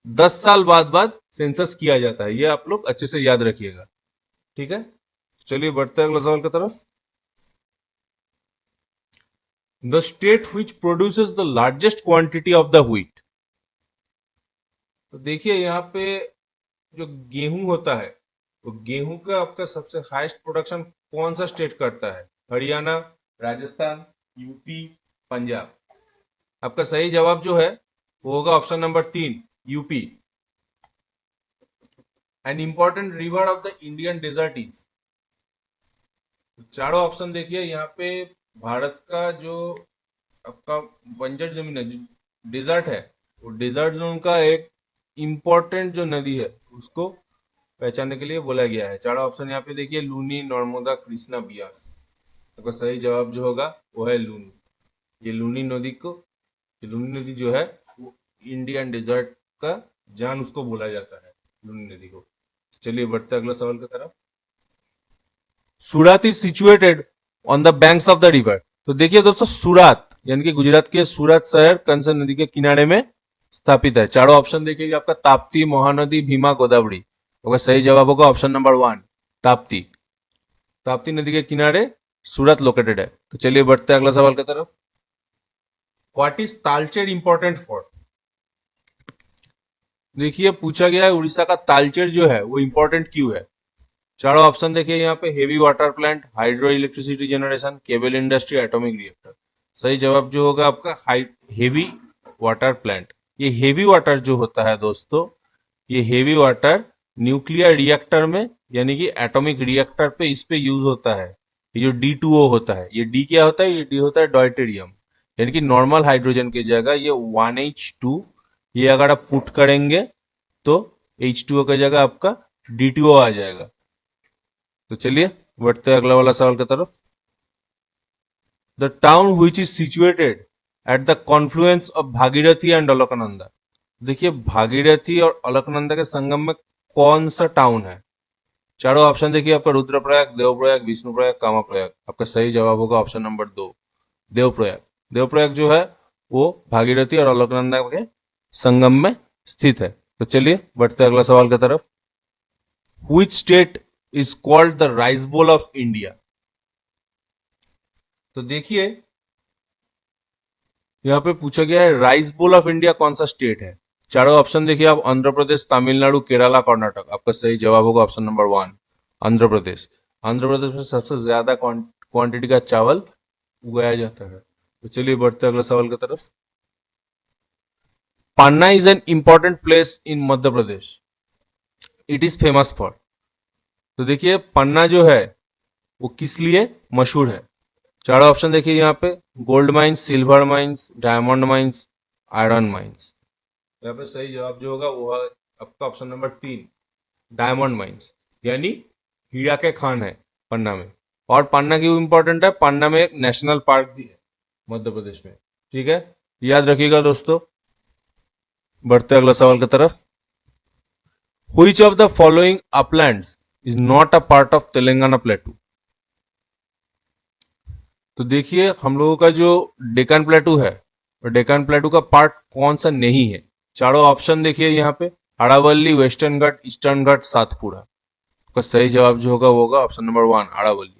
10 साल बाद सेंसस किया जाता है, ये आप लोग अच्छे से याद रखिएगा। ठीक है, चलिए बढ़ते हैं अगला सवाल की तरफ। The state which produces the largest quantity of the wheat. तो देखिए यहाँ पे जो गेहूं होता है, तो गेहूं का आपका सबसे हाईएस्ट प्रोडक्शन कौन सा स्टेट करता है? हरियाणा, राजस्थान, यूपी, पंजाब। आपका सही जवाब जो है वो होगा option number 3, UP. An important river of the Indian desert is. चारों ऑप्शन देखिए यहाँ पे, भारत का जो आपका बंजर जमीन है, डेजर्ट है, वो डेजर्ट जोन का एक इम्पोर्टेंट जो नदी है उसको पहचानने के लिए बोला गया है। चारों ऑप्शन यहाँ पे देखिए, लूनी, नर्मदा, कृष्णा, बियास। तो सही जवाब जो होगा वो है लूनी। ये लूनी नदी को, ये लूनी नदी जो है वो इंडियन डेजर्ट का जान उसको बोला जाता है, लूनी नदी को। चलिए बढ़ते हैं अगला सवाल की तरफ। Surat is situated on the banks of the river. तो देखिए दोस्तों, सूरत यानी कि गुजरात के सूरत शहर कंसन नदी के किनारे में स्थापित है। चारों ऑप्शन देखिए आपका, ताप्ती, महानदी, भीमा, गोदावरी। तो सही जवाब होगा ऑप्शन नंबर 1, ताप्ती। ताप्ती नदी के किनारे सूरत लोकेटेड है। तो चलिए बढ़ते हैं अगला सवाल की तरफ। What is Talcher important for. देखिए पूछा गया है उड़ीसा का तालचेर जो है वो इंपॉर्टेंट क्यों है। चारों ऑप्शन देखिए यहाँ पे, heavy water plant, hydro electricity generation, cable industry, atomic reactor. सही जवाब जो होगा आपका हेवी वाटर प्लांट। ये हेवी वाटर जो होता है दोस्तों, ये हेवी वाटर न्यूक्लियर रिएक्टर में यानी कि एटॉमिक रिएक्टर पे इस पे यूज होता है। ये जो D2O होता है, ये डी क्या होता है? ये डी होता है डॉयटेरियम, यानी कि नॉर्मल हाइड्रोजन की जगह ये 1H2, ये अगर आप पुट करेंगे तो H2O की जगह आपका D2O आ जाएगा। तो चलिए बढ़ते हैं अगला वाला सवाल की तरफ। The town which is situated at the Confluence of Bhagirathi and Alaknanda. देखिए भागीरथी और अलकनंदा के संगम में कौन सा टाउन है? चारों ऑप्शन देखिए आपका, रुद्रप्रयाग, देवप्रयाग, विष्णुप्रयाग, कामाप्रयाग। आपका सही जवाब होगा ऑप्शन नंबर 2, देवप्रयाग। देवप्रयाग जो है वो भागीरथी और अलकनंदा के संगम में स्थित है। तो चलिए बढ़ते हैं अगला सवाल की तरफ। Which state is called the rice bowl of India? तो देखिए यहाँ पे पूछा गया है राइस बोल ऑफ इंडिया कौन सा स्टेट है। चारों ऑप्शन देखिए आप, आंध्र प्रदेश, तमिलनाडु, केरला, कर्नाटक। आपका सही जवाब होगा ऑप्शन नंबर 1, आंध्र प्रदेश। आंध्र प्रदेश में सबसे ज्यादा क्वांटिटी का चावल उगाया जाता है। तो चलिए बढ़ते हैं अगला सवाल की तरफ। Panna is an important place in Madhya Pradesh, it is famous for. तो देखिए पन्ना जो है वो किस लिए मशहूर है। चारों ऑप्शन देखिए यहाँ पे, gold mines, silver mines, diamond mines, iron mines. यहाँ पे सही जवाब जो होगा वो है आपका ऑप्शन नंबर 3, डायमंड माइंस, यानी हीरा के खान है पन्ना में। और पन्ना क्यों इंपॉर्टेंट है? पन्ना में एक नेशनल पार्क भी है मध्य प्रदेश में। ठीक है, याद रखिएगा दोस्तों। बढ़ते अगला सवाल की तरफ। Which of the following Uplands is not a part of Telangana प्लेटू। तो देखिए हम लोगों का जो डेक्कन प्लेटू है, और डेक्कन प्लेटू का पार्ट कौन सा नहीं है। चारों ऑप्शन देखिए यहाँ पे, अरावली, वेस्टर्न घाट, ईस्टर्न घाट, सातपुड़ा। का सही जवाब जो होगा वो होगा ऑप्शन नंबर 1, अरावली।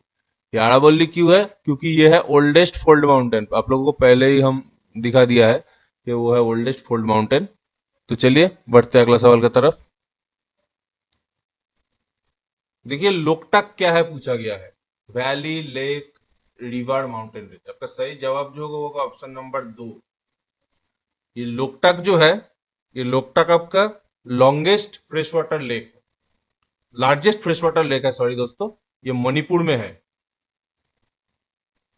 ये अरावली क्यों है? क्योंकि ये है ओल्डेस्ट फोल्ड माउंटेन। आप लोगों को पहले ही हम दिखा दिया है कि वो है ओल्डेस्ट फोल्ड माउंटेन। तो चलिए बढ़ते अगला सवाल की तरफ। देखिए लोकटक क्या है पूछा गया है, valley, lake, river, mountain range. आपका सही जवाब जो होगा ऑप्शन नंबर 2। ये लोकटक जो है, ये लोकटक आपका longest fresh water lake, largest fresh water lake है, सॉरी दोस्तों, ये मणिपुर में है।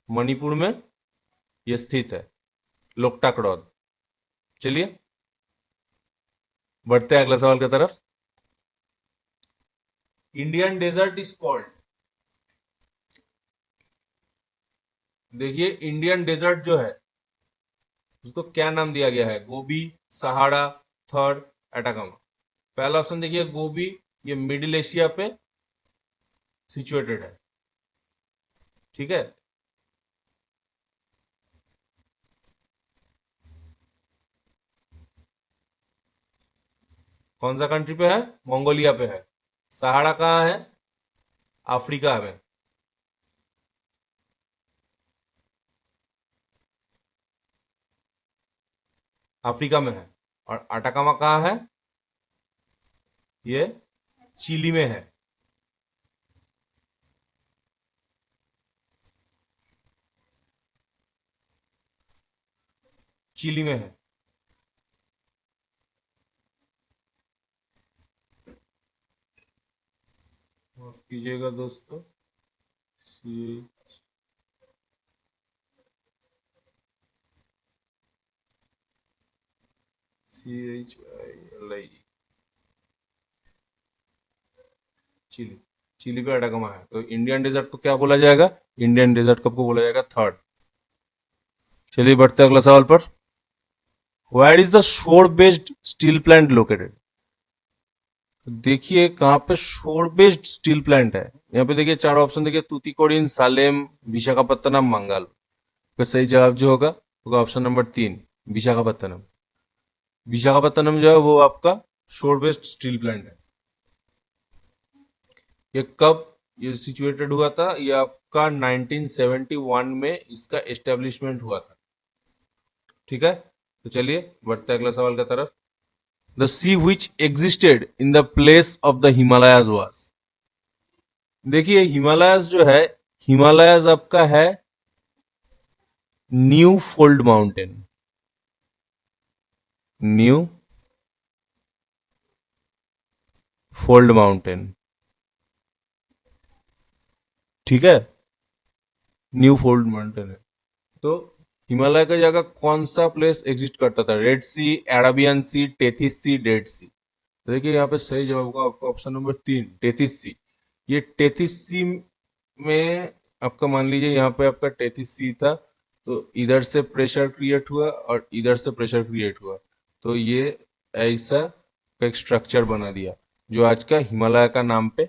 मणिपुर में ये स्थित है लोकटक ह्रद। चलिए बढ़ते हैं अगला सवाल की तरफ। इंडियन डेजर्ट इज कॉल्ड, देखिए इंडियन डेजर्ट जो है उसको क्या नाम दिया गया है? गोबी, सहारा, थर्ड, एटाकामा। पहला ऑप्शन देखिए गोबी, ये मिडिल एशिया पे सिचुएटेड है, ठीक है। कौन सा कंट्री पे है? मंगोलिया पे है। सहारा कहाँ है? अफ्रीका में। अफ्रीका में है। और अटाकामा कहाँ है? ये चिली में है। चिली में है। माफ कीजिएगा दोस्तों, सी CHILI, चिली। चिली पे अटाकामा है, तो इंडियन डेजर्ट को क्या बोला जाएगा? इंडियन डेजर्ट कब को बोला जाएगा? थर्ड। चलिए बढ़ते हैं अगला सवाल पर। Where is the shore based steel plant located? देखिए कहाँ पे शोर बेस्ड स्टील प्लांट है। यहाँ पे देखिए चार ऑप्शन देखिए, तूतीकोरिन, सालेम, विशाखापत्तनम, मंगाल। तो सही जवाब जो होगा होगा ऑप्शन नंबर 3, विशाखापत्तनम। विशाखापत्तनम जो है वो आपका शोर बेस्ड स्टील प्लांट है। ये कब ये सिचुएटेड हुआ था? ये आपका 1971 में इसका एस्टेब्लिशमेंट हुआ था, ठीक है। तो चलिए बढ़ते हैं अगला सवाल की तरफ। The sea which existed in the place of the Himalayas was, देखिए हिमालयाज जो है, हिमालयाज आपका है new fold mountain. New fold mountain, ठीक है। न्यू फोल्ड माउंटेन है। तो हिमालय का जगह कौन सा प्लेस एग्जिस्ट करता था? रेड सी, अरेबियन सी, टेथिस सी, डेड सी। तो देखिए यहाँ पे सही जवाब होगा आपका ऑप्शन नंबर 3, टेथिस सी। ये टेथिस सी में आपका मान लीजिए यहाँ पे आपका टेथिस सी था, तो इधर से प्रेशर क्रिएट हुआ और इधर से प्रेशर क्रिएट हुआ, तो ये ऐसा एक स्ट्रक्चर बना दिया जो आज का हिमालय का नाम पे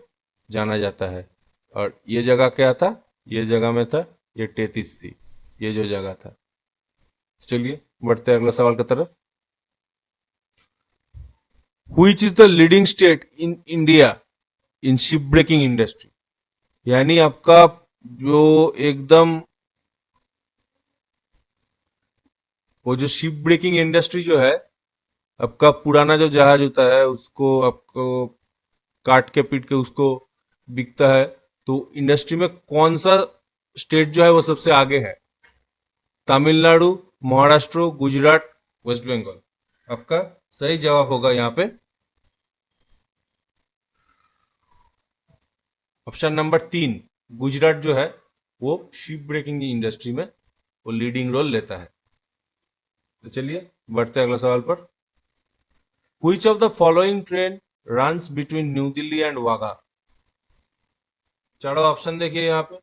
जाना जाता है। और ये जगह क्या था? ये जगह में था ये टेथिस सी, ये जो जगह था। चलिए बढ़ते हैं अगला सवाल की तरफ। Which is the leading state in India in ship breaking industry, यानी आपका जो एकदम वो जो शिप ब्रेकिंग इंडस्ट्री जो है, आपका पुराना जो जहाज होता है उसको आपको काट के पीट के उसको बिकता है, तो इंडस्ट्री में कौन सा स्टेट जो है वो सबसे आगे है? तमिलनाडु, महाराष्ट्र, गुजरात, वेस्ट बंगाल। आपका सही जवाब होगा यहाँ पे ऑप्शन नंबर 3, गुजरात जो है वो शिप ब्रेकिंग की इंडस्ट्री में वो लीडिंग रोल लेता है। तो चलिए बढ़ते हैं अगला सवाल पर। Which of the following train runs between new Delhi and Wagah? चारों ऑप्शन देखिए यहाँ पे,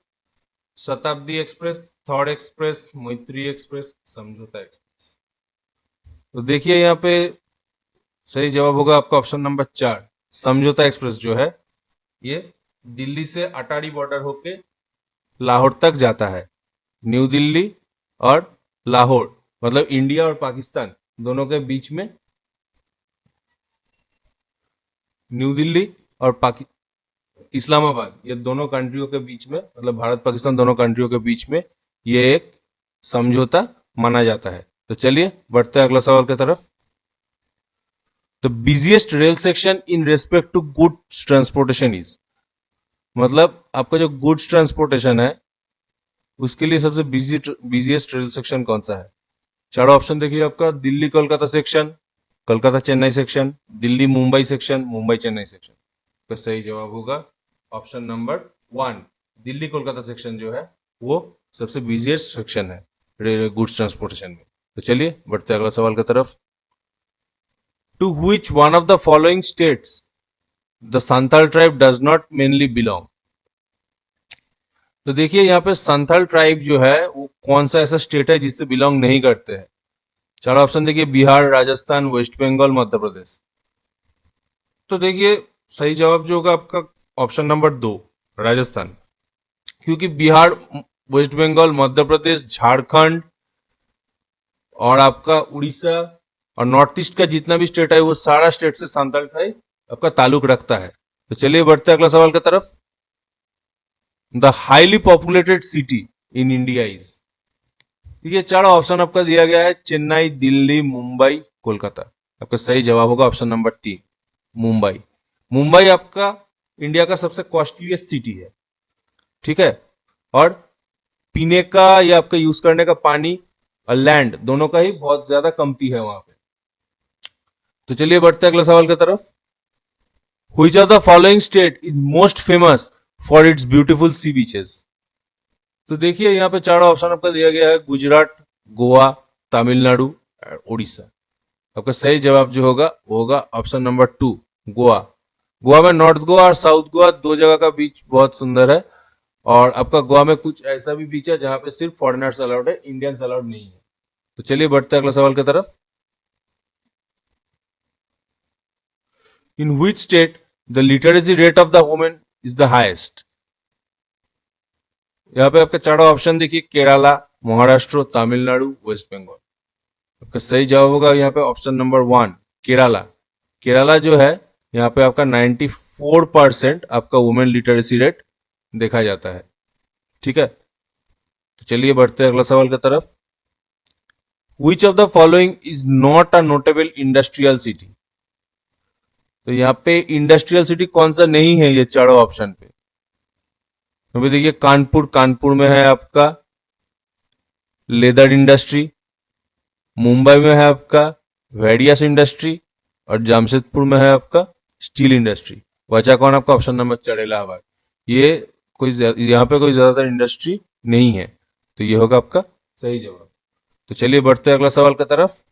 शताब्दी एक्सप्रेस, थॉर्ड एक्सप्रेस, मैत्री एक्सप्रेस, समझौता एक्सप्रेस। तो देखिए यहाँ पे सही जवाब होगा आपका ऑप्शन नंबर 4, समझौता एक्सप्रेस जो है ये दिल्ली से अटारी बॉर्डर होके लाहौर तक जाता है। न्यू दिल्ली और लाहौर मतलब इंडिया और पाकिस्तान दोनों के बीच में, न्यू दिल्ली और इस्लामाबाद, ये दोनों कंट्रियों के बीच में, मतलब भारत पाकिस्तान दोनों कंट्रियों के बीच में ये एक समझौता माना जाता है। तो चलिए बढ़ते हैं अगला सवाल की तरफ। The busiest rail section in respect to goods transportation is, मतलब आपका जो गुड्स ट्रांसपोर्टेशन है उसके लिए सबसे बिजिएस्ट रेल सेक्शन कौन सा है? चारों ऑप्शन देखिए आपका, Delhi Kolkata section, Kolkata Chennai section, Delhi Mumbai section, Mumbai Chennai section. तो सही जवाब होगा option number 1, Delhi Kolkata section जो है वो सबसे बिजिएस्ट सेक्शन है गुड्स ट्रांसपोर्टेशन में। तो चलिए बढ़ते हैं अगला सवाल की तरफ। To which one of the following states the Santhal tribe does not mainly belong. तो देखिए यहाँ पे संथाल ट्राइब जो है वो कौन सा ऐसा स्टेट है जिससे बिलोंग नहीं करते हैं। चारों ऑप्शन देखिए, बिहार, राजस्थान, वेस्ट बंगाल, मध्य प्रदेश। तो देखिए सही जवाब जो होगा आपका ऑप्शन नंबर 2, राजस्थान। क्योंकि बिहार, वेस्ट बंगाल, मध्य प्रदेश, झारखंड और आपका उड़ीसा और नॉर्थ ईस्ट का जितना भी स्टेट है वो सारा स्टेट से संथाल ट्राइब आपका ताल्लुक रखता है। तो चलिए बढ़ते हैं अगला सवाल की तरफ। The highly populated city in India is. देखिए चारों ऑप्शन आपका दिया गया है, चेन्नई, दिल्ली, मुंबई, कोलकाता। आपका सही जवाब होगा ऑप्शन नंबर 3, मुंबई। मुंबई आपका इंडिया का सबसे कॉस्टलीस्ट सिटी है, ठीक है। और पीने का या आपका यूज करने का पानी और लैंड दोनों का ही बहुत ज्यादा कमती है वहां पे। तो चलिए बढ़ते हैं अगले सवाल की तरफ। Which of the following state is most famous for its beautiful sea beaches. तो देखिए यहाँ पे चारों ऑप्शन आपका दिया गया है, गुजरात, गोवा, तमिलनाडु और उड़ीसा। आपका सही जवाब जो होगा वो होगा ऑप्शन नंबर 2, गोवा। गोवा में नॉर्थ गोवा और साउथ गोवा दो जगह का बीच बहुत सुंदर है। और आपका गोवा में कुछ ऐसा भी बीच है जहां पे सिर्फ फॉरेनर्स अलाउड है, इंडियंस अलाउड नहीं है। तो चलिए बढ़ते हैं अगले सवाल की तरफ। In which state the literacy rate of the women is the highest. यहाँ पे आपके चारों ऑप्शन देखिए, केरला, महाराष्ट्र, तमिलनाडु, वेस्ट बंगाल। आपका सही जवाब होगा यहाँ पे ऑप्शन नंबर 1, केरला। केरला जो है यहाँ पे आपका 94% आपका वुमेन लिटरेसी रेट देखा जाता है, ठीक है। तो चलिए बढ़ते हैं अगला सवाल की तरफ। Which of the following is not a notable industrial city। तो यहाँ पे इंडस्ट्रियल सिटी कौन सा नहीं है ये चारों ऑप्शन पे। अभी देखिए कानपुर, कानपुर में है आपका लेदर इंडस्ट्री, मुंबई में है आपका वेडियस इंडस्ट्री और जमशेदपुर में है आपका स्टील इंडस्ट्री। बचा कौन आपका ऑप्शन नंबर 4, इलाहाबाद। ये कोई यहाँ पे कोई ज्यादातर इंडस्ट्री नहीं है, तो ये होगा आपका सही जवाब। तो चलिए बढ़ते हैं अगला सवाल की तरफ।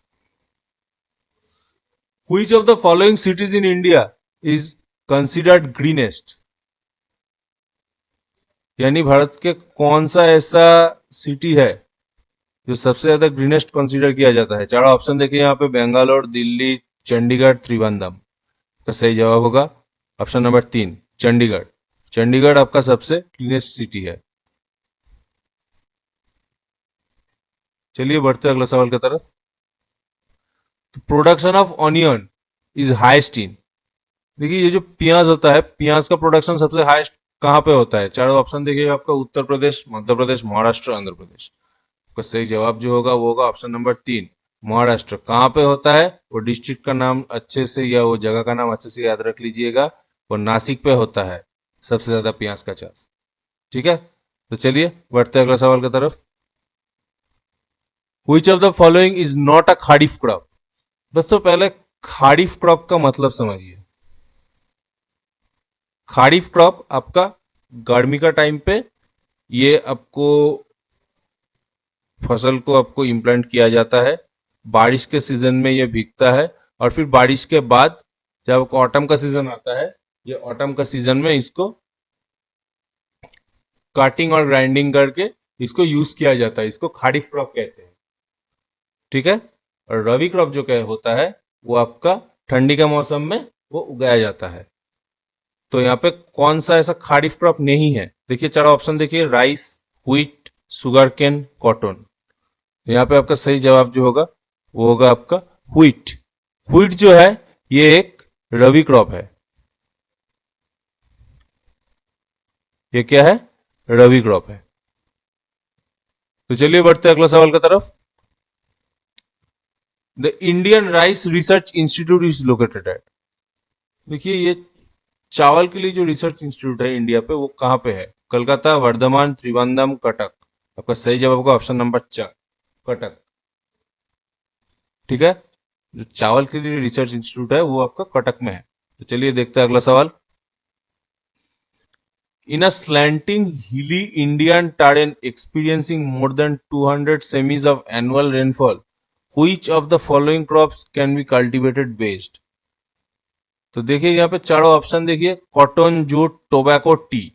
Which of the following cities in India is considered greenest। यानी भारत के कौन सा ऐसा सिटी है जो सबसे ज्यादा ग्रीनेस्ट कंसीडर किया जाता है। चारों ऑप्शन देखिए यहाँ पे, बेंगलोर, दिल्ली, चंडीगढ़, त्रिवेंद्रम। का सही जवाब होगा ऑप्शन नंबर 3, चंडीगढ़। चंडीगढ़ आपका सबसे क्लीनेस्ट सिटी है। चलिए बढ़ते हैं अगला सवाल की तरफ। Production of onion is highest in. देखिए ये जो प्याज होता है, प्याज का प्रोडक्शन सबसे हाईएस्ट कहाँ पे होता है। चारों ऑप्शन देखिए आपका, उत्तर प्रदेश, मध्य प्रदेश, महाराष्ट्र, आंध्र प्रदेश। आपका सही जवाब जो होगा वो होगा ऑप्शन नंबर 3, महाराष्ट्र। कहाँ पे होता है वो डिस्ट्रिक्ट का नाम अच्छे से या वो जगह का नाम अच्छे से याद रख लीजिएगा। वो नासिक पे होता है सबसे ज्यादा प्याज का चाष, ठीक है। तो चलिए बढ़ते हैं अगला सवाल की तरफ। Which of the following is not a kharif crop. दोस्तों पहले खारीफ क्रॉप का मतलब समझिए। खारीफ क्रॉप आपका गर्मी का टाइम पे ये आपको फसल को आपको इम्प्लांट किया जाता है, बारिश के सीजन में ये भीगता है और फिर बारिश के बाद जब ऑटम का सीजन आता है, ये ऑटम का सीजन में इसको काटिंग और ग्राइंडिंग करके इसको यूज किया जाता है। इसको खारीफ क्रॉप कहते हैं, ठीक है। और रबी क्रॉप जो क्या होता है वो आपका ठंडी के मौसम में वो उगाया जाता है। तो यहाँ पे कौन सा ऐसा खारीफ क्रॉप नहीं है। देखिए चारों ऑप्शन देखिए, rice, wheat, sugar cane, cotton. यहाँ पे आपका सही जवाब जो होगा वो होगा आपका व्हीट। व्हीट जो है ये एक रबी क्रॉप है। ये क्या है, रबी क्रॉप है। तो चलिए बढ़ते हैं अगला सवाल की तरफ। The Indian rice research institute is located eight. देखिए ये चावल के लिए जो रिसर्च इंस्टीट्यूट है इंडिया पे वो कहाँ पे है। कलकत्ता, वर्धमान, त्रिवेंद्रम, कटक। आपका सही जवाब होगा ऑप्शन नंबर 4, कटक, ठीक है। जो चावल के लिए रिसर्च इंस्टीट्यूट है वो आपका कटक में है। तो चलिए देखते हैं अगला सवाल। इन अ स्लैंटिंग हिली Indian terrain experiencing more than 200 semis of annual rainfall, which of the following crops can be cultivated based. तो देखिए यहाँ पे चारों ऑप्शन देखिए, कॉटन, जूट, टोबैको, टी।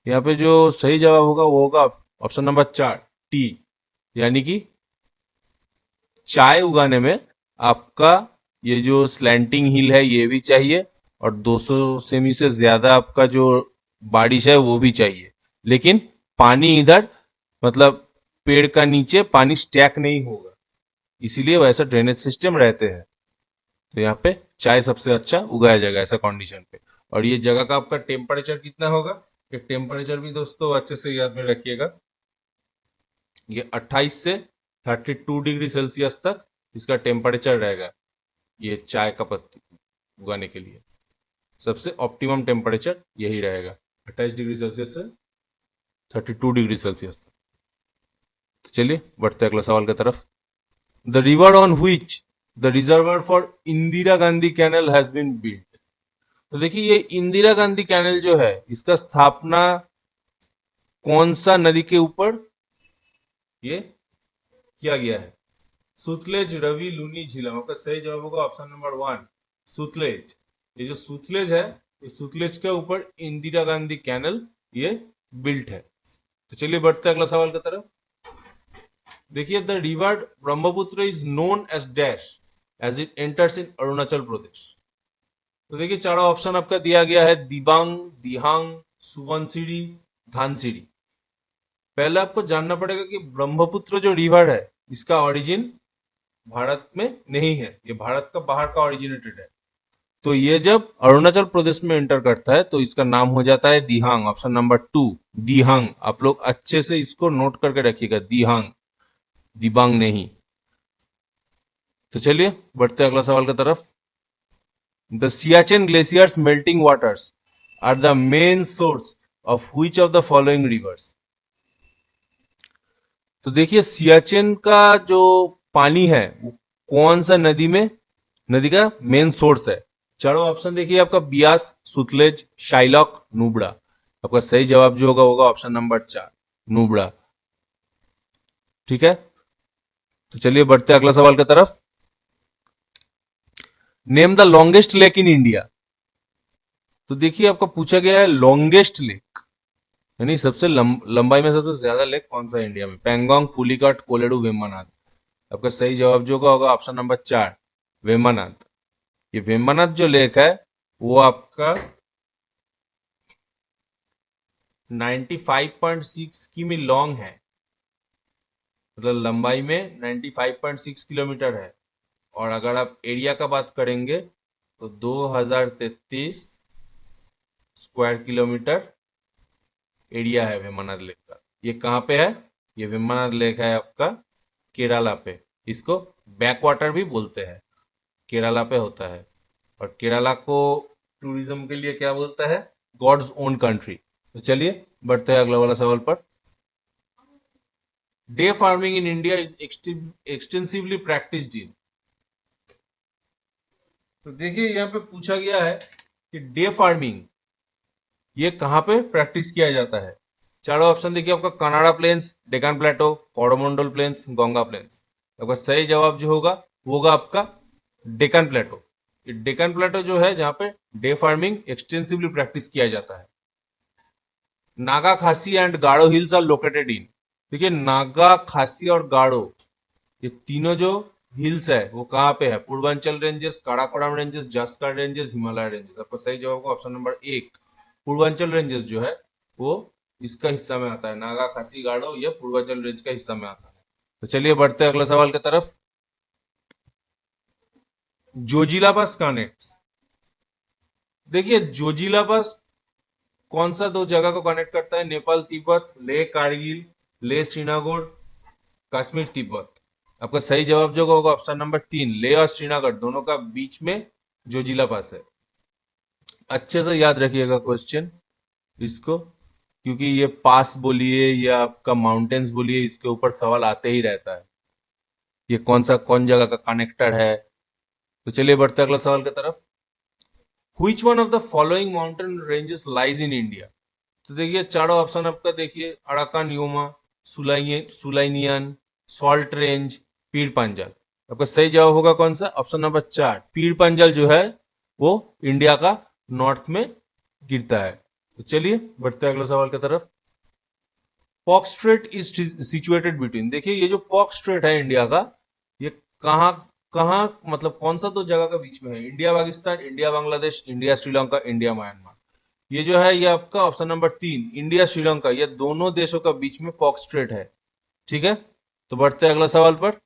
यहाँ पे जो सही जवाब होगा वो होगा ऑप्शन नंबर 4, टी। यानी कि चाय उगाने में आपका ये जो स्लैंटिंग हिल है ये भी चाहिए, और 200 सेमी से ज्यादा आपका जो बारिश है वो भी चाहिए। लेकिन पानी इधर, मतलब पेड़ का नीचे पानी स्टैक नहीं होगा, इसीलिए वैसा ड्रेनेज सिस्टम रहते हैं। तो यहाँ पे चाय सबसे अच्छा उगाया जाएगा ऐसा कंडीशन पे। और ये जगह का आपका टेम्परेचर कितना होगा, ये टेम्परेचर भी दोस्तों अच्छे से याद में रखिएगा। ये 28 से 32 डिग्री सेल्सियस तक इसका टेम्परेचर रहेगा, ये चाय का पत्ती उगाने के लिए सबसे ऑप्टिमम टेम्परेचर यही रहेगा, 28 डिग्री सेल्सियस से 32 डिग्री सेल्सियस तक। तो चलिए बढ़ते हैं अगला सवाल की तरफ। The river on which the reservoir for Indira Gandhi canal has been built. तो देखिए ये इंदिरा गांधी कैनल जो है इसका स्थापना कौन सा नदी के ऊपर ये किया गया है? सुतलेज, रवि, लूनी, झीलम। आपका सही जवाब होगा ऑप्शन नंबर 1, सुतलेज। ये जो सुतलेज है, इस सुतलेज के ऊपर इंदिरा गांधी कैनल ये बिल्ट है। तो चलिए बढ़ते हैं अगला सवाल की तरफ। देखिए the river Brahmaputra is known as dash as it enters in Arunachal Pradesh. तो देखिए चारों ऑप्शन आपका दिया गया है, दिबांग, दिहांग, सुबनसिरी, धानसिरी। पहले आपको जानना पड़ेगा कि ब्रह्मपुत्र जो रिवर है इसका ओरिजिन भारत में नहीं है, ये भारत का बाहर का ओरिजिनेटेड है। तो ये जब अरुणाचल प्रदेश में एंटर करता है तो इसका नाम हो जाता है दिहांग, ऑप्शन नंबर 2, दिहांग। आप लोग अच्छे से इसको नोट करके रखिएगा, दिहांग, दिबांग नहीं। तो चलिए बढ़ते हैं अगला सवाल की तरफ। The Siachen glaciers melting waters are the main source of which of the following rivers. तो देखिए सियाचिन का जो पानी है वो कौन सा नदी का मेन सोर्स है? चारों ऑप्शन देखिए आपका, बियास, सुतलेज, शाइलॉक, नुब्रा। आपका सही जवाब जो होगा होगा ऑप्शन नंबर 4, नुब्रा। ठीक है, तो चलिए बढ़ते हैं अगला सवाल की तरफ। Name the longest lake in India. तो देखिए आपका पूछा गया है लॉन्गेस्ट लेक, यानी सबसे लंबाई में सबसे ज्यादा लेक कौन सा है इंडिया में? पेंगोंग, पुलिकाट, कोलेडू, वेम्बनाड। आपका सही जवाब जो होगा ऑप्शन नंबर 4, वेम्बनाड। ये वेम्बनाड जो लेक है वो आपका 95.6 किमी लॉन्ग है, मतलब लंबाई में 95.6 किलोमीटर है। और अगर आप एरिया का बात करेंगे तो 2033 स्क्वायर किलोमीटर एरिया है वेम्बनाड लेक का। ये कहाँ पे है? ये वेम्बनाड लेक है आपका केरला पे। इसको बैक वाटर भी बोलते हैं, केरला पे होता है। और केरला को टूरिज्म के लिए क्या बोलता है? God's own country. तो चलिए बढ़ते हैं अगला वाला सवाल पर। Day farming in India is extensively practised in. तो देखिए यहाँ पे पूछा गया है कि डे फार्मिंग ये कहाँ पे प्रैक्टिस किया जाता है? चारों ऑप्शन देखिए आपका, कनाडा प्लेन्स, डेक्कन प्लेटो, कोरोमंडल प्लेन्स, गोंगा प्लेन्स। आपका सही जवाब जो होगा वो होगा आपका डेक्कन प्लेटो। ये डेक्कन प्लेटो जो है जहाँ पे डे फार्मिंग एक्सटेंसिवली प्रैक्टिस किया जाता है। Naga, Khasi and Garo hills are located in. देखिए नागा, खासी और गारो ये तीनों जो हिल्स है वो कहाँ पे है? Purvanchal ranges, Karakoram ranges, Zanskar ranges, Himalaya ranges. आपका सही जवाब होगा ऑप्शन नंबर 1, पूर्वांचल रेंजेस जो है वो इसका हिस्सा में आता है। नागा, खासी, गारो ये पूर्वांचल रेंज का हिस्सा में आता है। तो चलिए बढ़ते हैं अगला सवाल की तरफ। जोजिला पास कनेक्ट्स। देखिए जोजिला पास कौन सा दो जगह को कनेक्ट करता है? नेपाल तिब्बत, लेह कारगिल, लेह श्रीनगर, कश्मीर तिब्बत। आपका सही जवाब जो होगा ऑप्शन नंबर 3, लेह और श्रीनगर दोनों का बीच में जोजिला पास है। अच्छे से याद रखिएगा क्वेश्चन इसको, क्योंकि ये पास बोलिए या आपका माउंटेन्स बोलिए इसके ऊपर सवाल आते ही रहता है, ये कौन जगह का कनेक्टर है। तो चलिए बढ़ते हैं अगला सवाल की तरफ। Which one of the following mountain ranges lies in India? तो देखिए चारों ऑप्शन आपका देखिए, अराकान योमा, सुलाइनियन, सॉल्ट रेंज, पीर पांजाल। आपका सही जवाब होगा कौन सा? ऑप्शन नंबर 4, पीर पांजाल जो है वो इंडिया का नॉर्थ में गिरता है। तो चलिए बढ़ते हैं अगले सवाल की तरफ। Pock straight is situated between, देखिए ये जो पॉक स्ट्रेट है इंडिया का, ये कहाँ कहाँ मतलब कौन सा दो जगह के बीच में है? India Pakistan, India Bangladesh, India Sri Lanka, India Myanmar. ये जो है ये आपका ऑप्शन नंबर 3, इंडिया श्रीलंका, ये दोनों देशों का बीच में पॉक स्ट्रेट है। ठीक है, तो बढ़ते हैं अगला सवाल पर।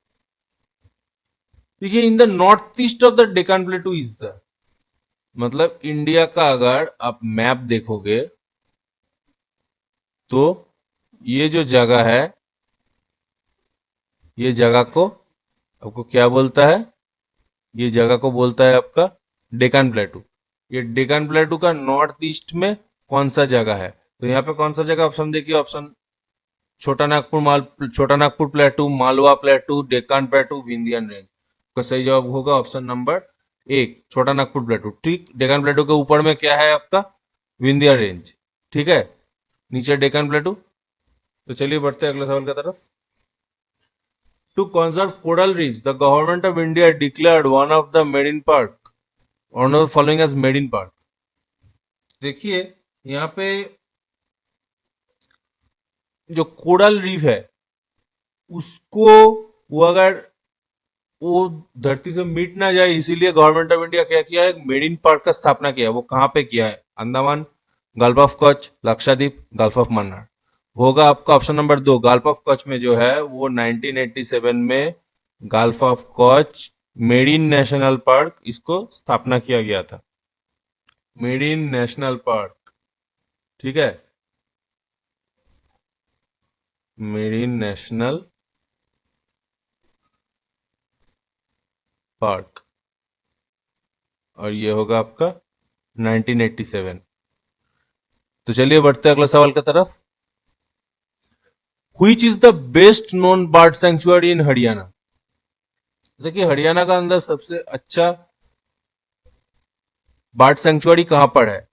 देखिए in the north east of the Deccan प्लेटू is the, मतलब इंडिया का अगर आप मैप देखोगे तो ये जो जगह है, ये जगह को आपको क्या बोलता है? ये जगह को बोलता है आपका डेक्कन प्लेटू। ये डेक्कन प्लेटू का नॉर्थ ईस्ट में कौन सा जगह है? तो यहाँ पे कौन सा जगह? ऑप्शन देखिए, ऑप्शन छोटा नागपुर प्लेटू, मालवा प्लेटू, डेक्कन प्लेटू, विंध्यान रेंज। का सही जवाब होगा ऑप्शन नंबर 1, छोटा नागपुर प्लेटू। ठीक, डेक्कन प्लेटू के ऊपर में क्या है आपका? विंध्या रेंज। ठीक है, नीचे डेक्कन प्लेटू। तो चलिए बढ़ते हैं अगले सवाल की तरफ। To conserve coral reefs, the government of India declared one of the marine park, one of the following as marine park. देखिए यहाँ पे जो कोरल रीफ है उसको, वो अगर वो धरती से मिट ना जाए, इसीलिए गवर्नमेंट ऑफ इंडिया क्या किया है? मेरीन पार्क का स्थापना किया है। वो कहाँ पे किया है? Andaman, gulf of Kutch, Lakshadweep, gulf of Mannar. होगा आपका option number 2, gulf of Kutch में जो है वो 1987 में gulf of Kutch marine national park इसको स्थापना किया गया था। मेरीन नेशनल पार्क, ठीक है, मेरीन नेशनल पार्क, और ये होगा आपका 1987। तो चलिए बढ़ते हैं अगले सवाल की तरफ। Which is the best known bird sanctuary in Haryana? देखिए हरियाणा का अंदर सबसे अच्छा बर्ड सेंचुरी कहां पर है?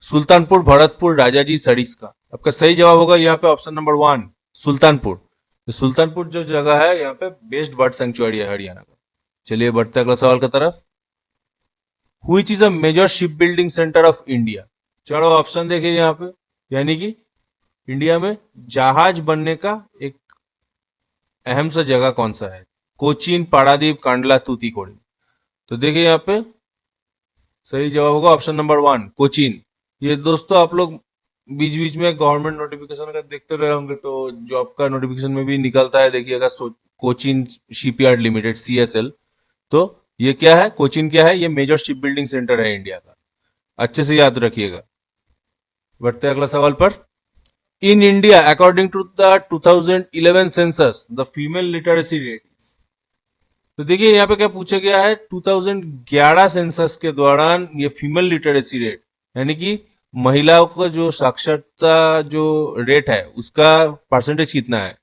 सुल्तानपुर, भरतपुर, राजाजी, सरिस्का। आपका सही जवाब होगा यहाँ पे ऑप्शन नंबर 1, सुल्तानपुर। तो सुल्तानपुर जो जगह है यहाँ पे बेस्ट बर्ड सेंचुरी है हरियाणा का। चलिए बढ़ते हैं अगला सवाल की तरफ। Which is a major ship building centre of India? चलो ऑप्शन देखिए यहाँ पे, यानी कि इंडिया में जहाज बनने का एक अहम सा जगह कौन सा है? कोचीन, पारादीप, कांडला, तूतीकोरिन। तो देखिए यहाँ पे सही जवाब होगा ऑप्शन नंबर 1, कोचीन। ये दोस्तों आप लोग बीच बीच में गवर्नमेंट नोटिफिकेशन अगर देखते रहे होंगे तो जॉब का नोटिफिकेशन में भी निकलता है, देखिएगा, कोचीन शिपयार्ड लिमिटेड, CSL। तो ये क्या है? कोचीन क्या है? ये मेजर शिप बिल्डिंग सेंटर है इंडिया का, अच्छे से याद रखिएगा। बढ़ते हैं अगला सवाल पर। In India according to the 2011 census the female literacy rate. तो देखिए यहाँ पे क्या पूछा गया है? 2011 सेंसस के दौरान ये फीमेल लिटरेसी रेट, यानी कि महिलाओं का जो साक्षरता जो रेट है उसका परसेंटेज कितना है?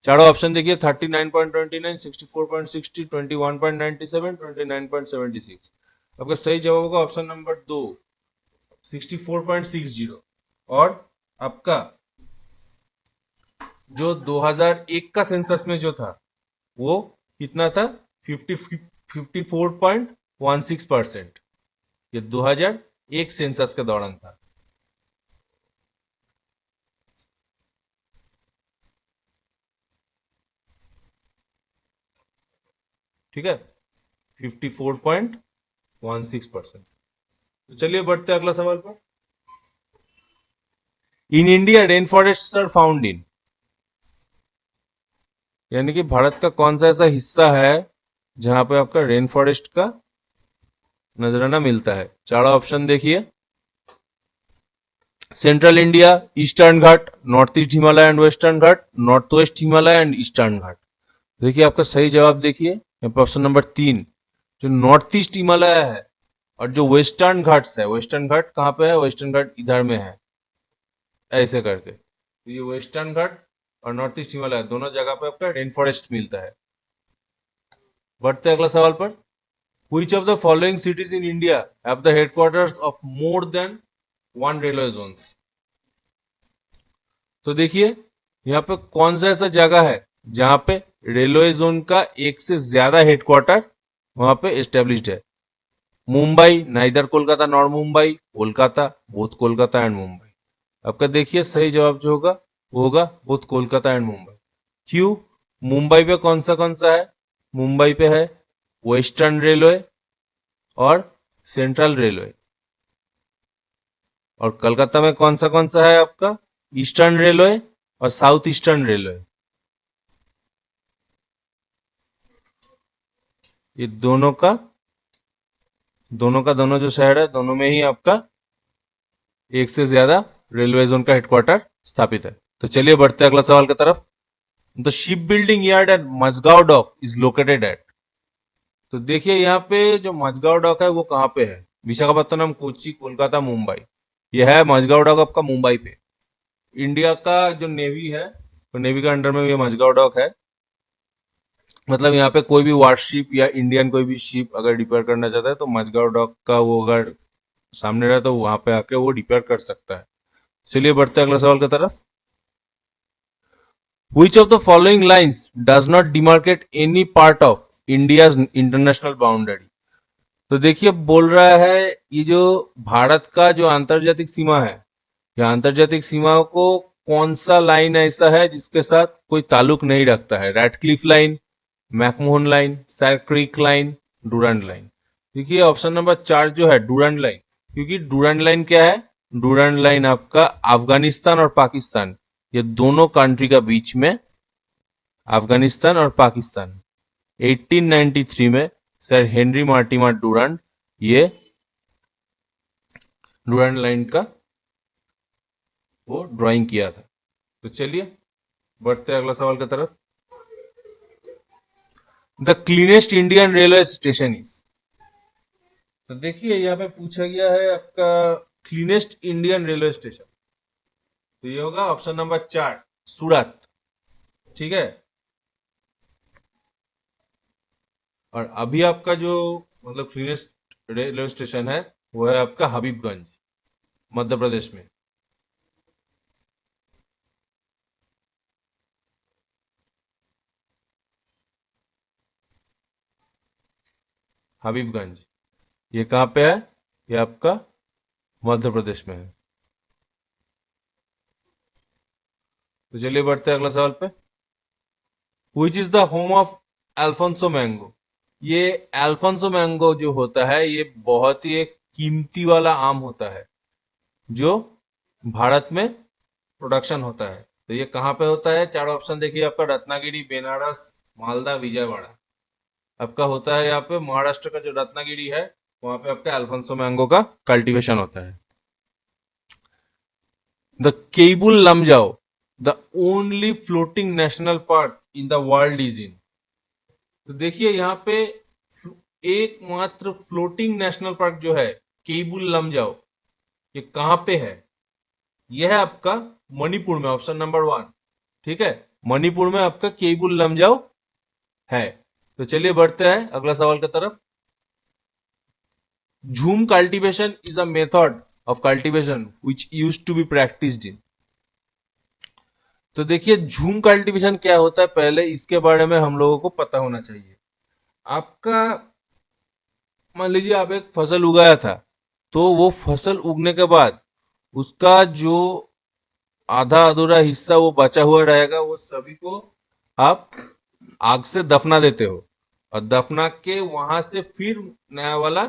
चारों ऑप्शन देखिए, 39.29, 64.60, 21.97, 29.76। आपका सही जवाब होगा ऑप्शन नंबर 2, 64.60। और आपका जो 2001 का सेंसस में जो था वो कितना था? 54.16%। ये 2001 सेंसस के दौरान था। ठीक है, 54.16%। तो चलिए बढ़ते हैं अगला सवाल पर। In India rain forest are found in, यानी कि भारत का कौन सा ऐसा हिस्सा है जहां पे आपका रेन फॉरेस्ट का नजराना मिलता है? चारों ऑप्शन देखिए, central India, eastern Ghat, north east Himalaya and western Ghat, north west Himalaya and eastern Ghat. देखिए आपका सही जवाब देखिए यहाँ पे ऑप्शन नंबर 3, जो नॉर्थ ईस्ट हिमालय है, और जो वेस्टर्न घाट्स है, वेस्टर्न घाट कहाँ पे है? वेस्टर्न घाट इधर में है, ऐसे करके। तो ये वेस्टर्न घाट और नॉर्थ ईस्ट हिमालय दोनों जगह पे आपका रेन फॉरेस्ट मिलता है। बढ़ते अगला सवाल पर। Which of the following cities in India have the headquarters of more than one railway zones? तो देखिए यहाँ पे कौन सा ऐसा जगह है जहां पे रेलवे जोन का एक से ज्यादा हेडक्वार्टर वहां पे एस्टेब्लिश्ड है। Mumbai, neither Kolkata nor Mumbai, Kolkata, both Kolkata and Mumbai. आपका देखिए सही जवाब जो होगा वो होगा बोथ कोलकाता एंड मुंबई। क्यों? मुंबई पे कौन सा है? मुंबई पे है वेस्टर्न रेलवे और सेंट्रल रेलवे। और कलकत्ता में कौन सा है आपका? ईस्टर्न रेलवे और साउथ ईस्टर्न रेलवे। ये दोनों जो शहर है दोनों में ही आपका एक से ज्यादा रेलवे जोन का हेडक्वार्टर स्थापित है। तो चलिए बढ़ते हैं अगला सवाल की तरफ। The ship building yard at Mazagaon dock is located at. तो देखिए यहाँ पे जो मजगांव डॉक है वो कहाँ पे है? विशाखापत्तनम, कोच्चि, कोलकाता, मुंबई। यह है मजगांव डॉक आपका मुंबई पे। इंडिया का जो नेवी है तो नेवी का अंडर में ये मजगांव डॉक है। मतलब यहाँ पे कोई भी वारशिप या इंडियन कोई भी शिप अगर रिपेयर करना चाहता है तो मजगांव डॉक का वो अगर सामने रहा तो वहां पे आके वो रिपेयर कर सकता है। चलिए बढ़ते हैं अगला सवाल की तरफ। Which of the following lines does not demarcate any part of India's international boundary? तो देखिए बोल रहा है ये जो भारत का जो आंतरजातिक सीमा है या आंतरजातिक सीमाओं को कौन सा लाइन ऐसा है जिसके साथ कोई ताल्लुक नहीं रखता है? रैटक्लिफ लाइन, मैकमोहन लाइन, सैर क्रीक लाइन, डूरंड लाइन। देखिए ऑप्शन नंबर 4 जो है डूरंड लाइन। क्योंकि डूरंड लाइन क्या है? डूरंड लाइन आपका अफगानिस्तान और पाकिस्तान ये दोनों कंट्री का बीच में, अफगानिस्तान और पाकिस्तान 1893 में सर हेनरी मार्टिमर डूरंड ये डूरंड लाइन का वो ड्राइंग किया था। तो चलिए बढ़ते हैं अगला सवाल की तरफ। The cleanest Indian railway station is. तो देखिए यहाँ पे पूछा गया है आपका क्लीनेस्ट इंडियन रेलवे स्टेशन। तो ये होगा ऑप्शन नंबर 4 सूरत। ठीक है। और अभी आपका जो मतलब क्लीनेस्ट रेलवे स्टेशन है वो है आपका हबीबगंज, मध्य प्रदेश में। हबीबगंज ये कहाँ पे है? ये आपका मध्य प्रदेश में है। तो चलिए बढ़ते हैं अगला सवाल पे। Which is the home of Alfonso mango. ये अल्फोंसो मैंगो जो होता है ये बहुत ही एक कीमती वाला आम होता है जो भारत में प्रोडक्शन होता है। तो ये कहाँ पे होता है? 4 ऑप्शन देखिए आपका रत्नागिरी, बेनारस, मालदा, विजयवाड़ा। आपका होता है यहाँ पे महाराष्ट्र का जो रत्नागिरी है वहां पे आपका अल्फोंसो मैंगो का कल्टीवेशन होता है। The Keibul Lamjao the only floating national park in the world is in. तो देखिए यहाँ पे एकमात्र फ्लोटिंग नेशनल पार्क जो है केबुल लमजाओ ये कहाँ पे है? यह है आपका मणिपुर में, ऑप्शन नंबर 1। ठीक है, मणिपुर में आपका केबुल लमजाओ है। तो चलिए बढ़ते हैं अगला सवाल की तरफ। Jhum cultivation is a method of cultivation which used to be practised in. तो देखिए झूम कल्टीवेशन क्या होता है पहले इसके बारे में हम लोगों को पता होना चाहिए। आपका मान लीजिए आप एक फसल उगाया था तो वो फसल उगने के बाद उसका जो आधा अधूरा हिस्सा वो बचा हुआ रहेगा वो सभी को आप आग से दफना देते हो और दफना के वहां से फिर नया वाला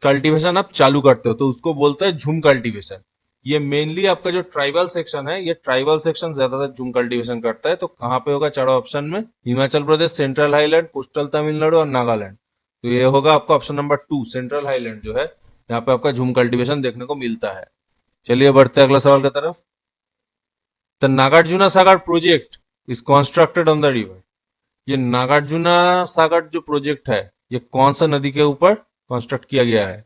कल्टीवेशन आप चालू करते हो तो उसको बोलते हैं झूम कल्टीवेशन। ये मेनली आपका जो ट्राइबल सेक्शन है ये ट्राइबल सेक्शन ज्यादातर झूम कल्टीवेशन करता है। तो कहाँ पे होगा? 4 ऑप्शन में Himachal Pradesh, central highland, coastal Tamil Nadu और नागालैंड। तो ये होगा आपका ऑप्शन नंबर 2 सेंट्रल हाईलैंड जो है यहाँ पे आपका झूम कल्टीवेशन देखने को मिलता है। चलिए बढ़ते हैं अगला सवाल की तरफ। The Nagarjuna Sagar project is constructed on the river. ये नागार्जुना सागर जो प्रोजेक्ट है ये कौन सा नदी के ऊपर कंस्ट्रक्ट किया गया है?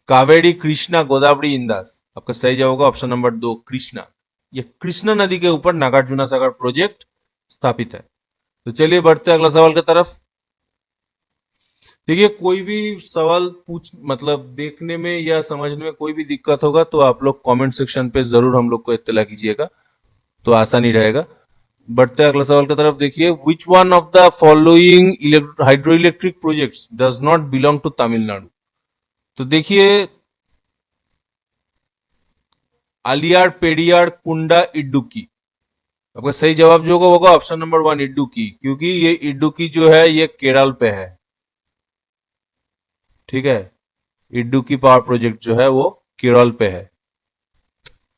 कावेरी, कृष्णा, गोदावरी, इंदास। आपका सही जवाब होगा ऑप्शन नंबर 2 कृष्णा। ये कृष्णा नदी के ऊपर नागार्जुना सागर प्रोजेक्ट स्थापित है। तो चलिए बढ़ते हैं अगला सवाल की तरफ। देखिए कोई भी सवाल पूछ मतलब देखने में या समझने में कोई भी दिक्कत होगा तो आप लोग कमेंट सेक्शन पे जरूर हम लोग को इत्तला कीजिएगा तो आसानी रहेगा। बढ़ते हैं अगला सवाल की तरफ। देखिए, which one of the following hydro electric projects does not belong to Tamil Nadu. तो देखिए, आलियार, पेरियार, कुंडा, इडुक्की। आपका सही जवाब जो होगा वो होगा ऑप्शन नंबर वन, इडुक्की, क्योंकि ये इडुक्की जो है ये केरल पे है। ठीक है, इडुक्की पावर प्रोजेक्ट जो है वो केरल पे है,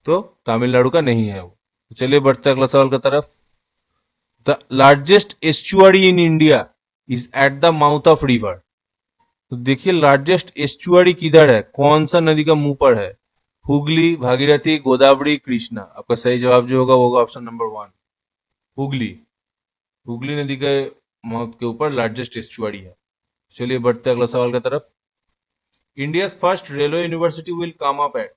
तो तमिलनाडु का नहीं है वो। तो चलिए बढ़ते हैं अगला सवाल की तरफ। The largest estuary in India is at the mouth of river. तो देखिए, लार्जेस्ट एस्चुअरी किधर है, कौन सा नदी का मुंह पर है? हुगली, भागीरथी, गोदावरी, कृष्णा। आपका सही जवाब जो होगा वो होगा option number one, Hooghly. Hooghly नदी के माउथ के ऊपर लार्जेस्ट एस्चुअरी है। चलिए बढ़ते हैं अगला सवाल की तरफ। India first railway university will come up at.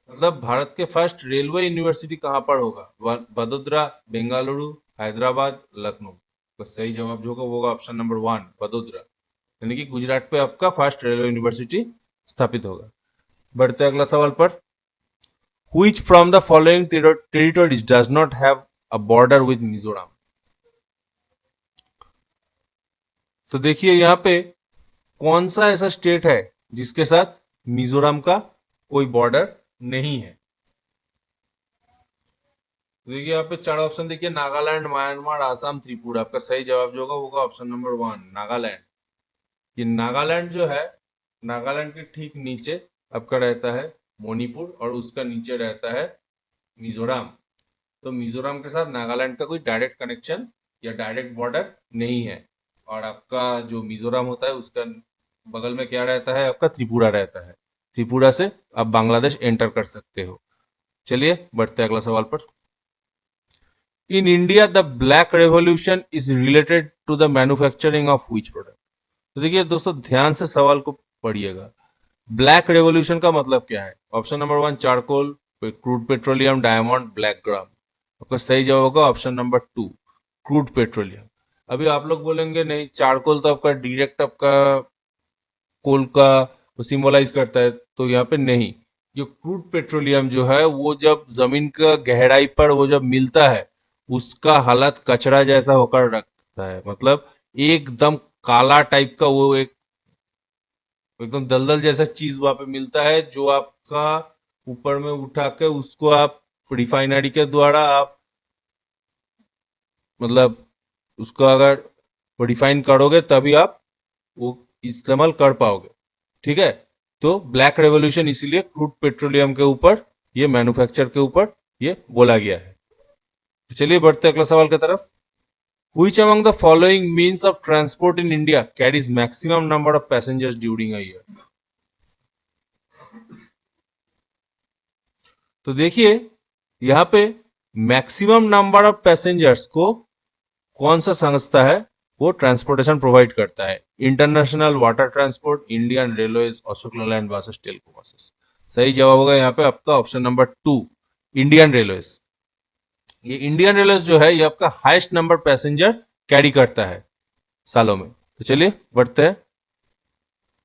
मतलब भारत के फर्स्ट रेलवे यूनिवर्सिटी कहाँ पर होगा? वडोदरा, बेंगलुरु, हैदराबाद, लखनऊ। तो सही जवाब जो होगा वो होगा ऑप्शन नंबर वन, वडोदरा। यानी कि गुजरात पे आपका फर्स्ट रेलवे यूनिवर्सिटी स्थापित होगा। बढ़ते हैं अगला सवाल पर। Which from the following territories does not have a border with Mizoram. तो देखिए यहाँ पे कौन सा ऐसा स्टेट है जिसके साथ मिजोरम का कोई बॉर्डर नहीं है? तो देखिए यहाँ पे चार ऑप्शन देखिए, नागालैंड, म्यांमार, आसाम, त्रिपुरा। आपका सही जवाब जो होगा वो होगा ऑप्शन नंबर वन, नागालैंड। ये नागालैंड जो है, नागालैंड के ठीक नीचे आपका रहता है मणिपुर, और उसका नीचे रहता है मिजोरम। तो मिजोरम के साथ नागालैंड का कोई डायरेक्ट कनेक्शन या डायरेक्ट बॉर्डर नहीं है। और आपका जो मिजोरम होता है उसका बगल में क्या रहता है? आपका त्रिपुरा रहता है। त्रिपुरा से आप बांग्लादेश एंटर कर सकते हो। चलिए बढ़ते हैं अगला सवाल पर। In India the black revolution is related to the manufacturing of which product. तो देखिए दोस्तों, ध्यान से सवाल को पढ़िएगा। ब्लैक रेवोल्यूशन का मतलब क्या है? Option number one, charcoal, crude petroleum, diamond, black gram. आपका सही जवाब होगा option number two, crude petroleum. अभी आप लोग बोलेंगे नहीं, चारकोल तो आपका डायरेक्ट आपका कोल का सिंबलाइज करता है, तो यहाँ पे नहीं। जो क्रूड पेट्रोलियम जो है वो जब जमीन का गहराई पर वो जब मिलता है, उसका हालत कचरा जैसा होकर रखता है। मतलब एकदम काला टाइप का वो एक एकदम दलदल जैसा चीज वहां पे मिलता है, जो आपका ऊपर में उठा के उसको आप रिफाइनरी के द्वारा आप मतलब उसको अगर रिफाइन करोगे तभी आप वो इस्तेमाल कर पाओगे। ठीक है, तो ब्लैक रेवोल्यूशन इसीलिए क्रूड पेट्रोलियम के ऊपर, ये मैन्युफैक्चर के ऊपर ये बोला गया है। तो चलिए बढ़ते हैं अगला सवाल की तरफ। Which among the following means of transport in India carries maximum number of passengers during a year? तो देखिए यहाँ पे मैक्सिमम नंबर ऑफ पैसेंजर्स को कौन सा संस्था है वो ट्रांसपोर्टेशन प्रोवाइड करता है? International water transport, Indian railways, Ashok Leyland buses, Telco buses. सही जवाब होगा यहाँ पे आपका option number two, Indian railways. ये इंडियन रेलवेज जो है ये आपका हाईएस्ट नंबर पैसेंजर कैरी करता है सालों में। तो चलिए बढ़ते हैं।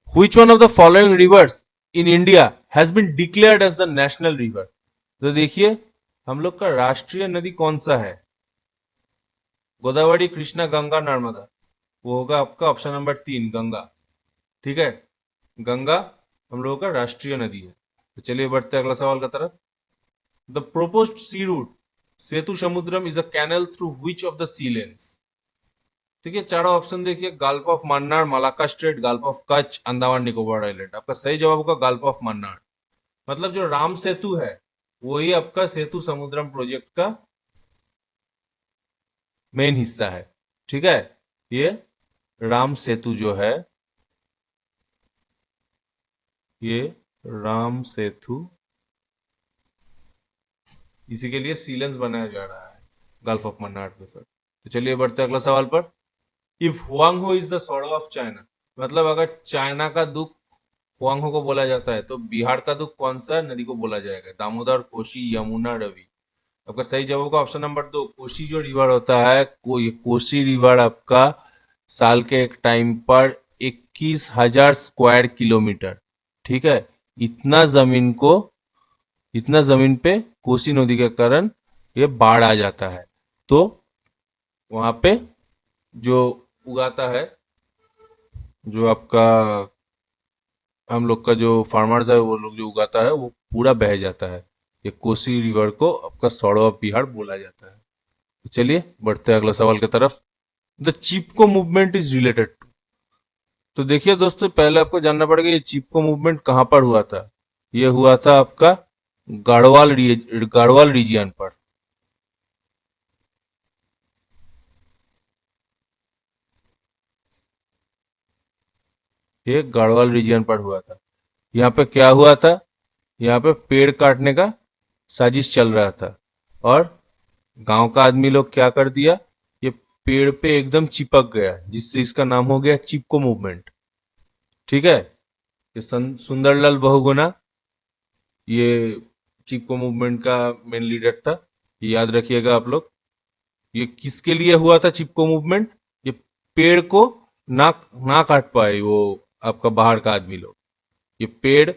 Which one of the following rivers in India has been declared as the national river? तो देखिए हम लोग का राष्ट्रीय नदी कौन सा है? गोदावरी, कृष्णा, गंगा, नर्मदा। वो होगा आपका ऑप्शन नंबर तीन, गंगा। ठीक है, गंगा हम लोगों का राष्ट्रीय नदी है। तो चलिए बढ़ते हैं अगला सवाल की तरफ। The proposed sea route Sethu Samudram is a canal through which of the sea lanes. देखिए चारों ऑप्शन देखिए, gulf of Mannar, Malacca strait, gulf of Kutch, Andaman Nicobar island. आपका सही जवाब होगा गल्फ ऑफ मन्नार। मतलब जो राम सेतु है वही आपका सेतु समुद्रम प्रोजेक्ट का मेन हिस्सा है। ठीक है, ये राम सेतु जो है, ये राम सेतु, इसी के लिए सीलेंस बनाया जा रहा है गल्फ ऑफ मन्नार के साथ। तो चलिए बढ़ते हैं अगला सवाल पर। If हुआंगहो is the sorrow of China, मतलब अगर चाइना का दुख हुआंगहो को बोला जाता है तो बिहार का दुख कौन सा नदी को बोला जाएगा? दामोदर, कोसी, यमुना, रवि। आपका सही जवाब होगा ऑप्शन नंबर दो, कोसी जो रिवर होता है, ये कोसी रिवर आपका साल के एक टाइम पर 21,000 स्क्वायर किलोमीटर, ठीक है, इतना जमीन को, इतना जमीन पे कोसी नदी के कारण ये बाढ़ आ जाता है। तो वहां पे जो उगाता है, जो आपका हम लोग का जो फार्मर्स है वो लोग जो उगाता है वो पूरा बह जाता है। ये कोसी रिवर को आपका सड़वा बिहार बोला जाता है। तो चलिए बढ़ते हैं अगला सवाल की तरफ। The Chipko movement is related to. तो देखिए दोस्तों, पहले आपको जानना पड़ेगा ये चिपको मूवमेंट कहाँ पर हुआ था। ये हुआ था आपका गढ़वाल रीजियन पर। ये गढ़वाल रीजियन पर हुआ था। यहाँ पे क्या हुआ था, यहाँ पे पेड़ काटने का साजिश चल रहा था, और गांव का आदमी लोग क्या कर दिया, ये पेड़ पे एकदम चिपक गया, जिससे इसका नाम हो गया चिपको मूवमेंट। ठीक है। ये सुंदरलाल बहुगुणा ये चिपको मूवमेंट का मेन लीडर था। ये याद रखिएगा आप लोग। ये किसके लिए हुआ था चिपको मूवमेंट? ये पेड़ को ना ना काट पाए वो आपका बाहर का आदमी लोग। ये पेड़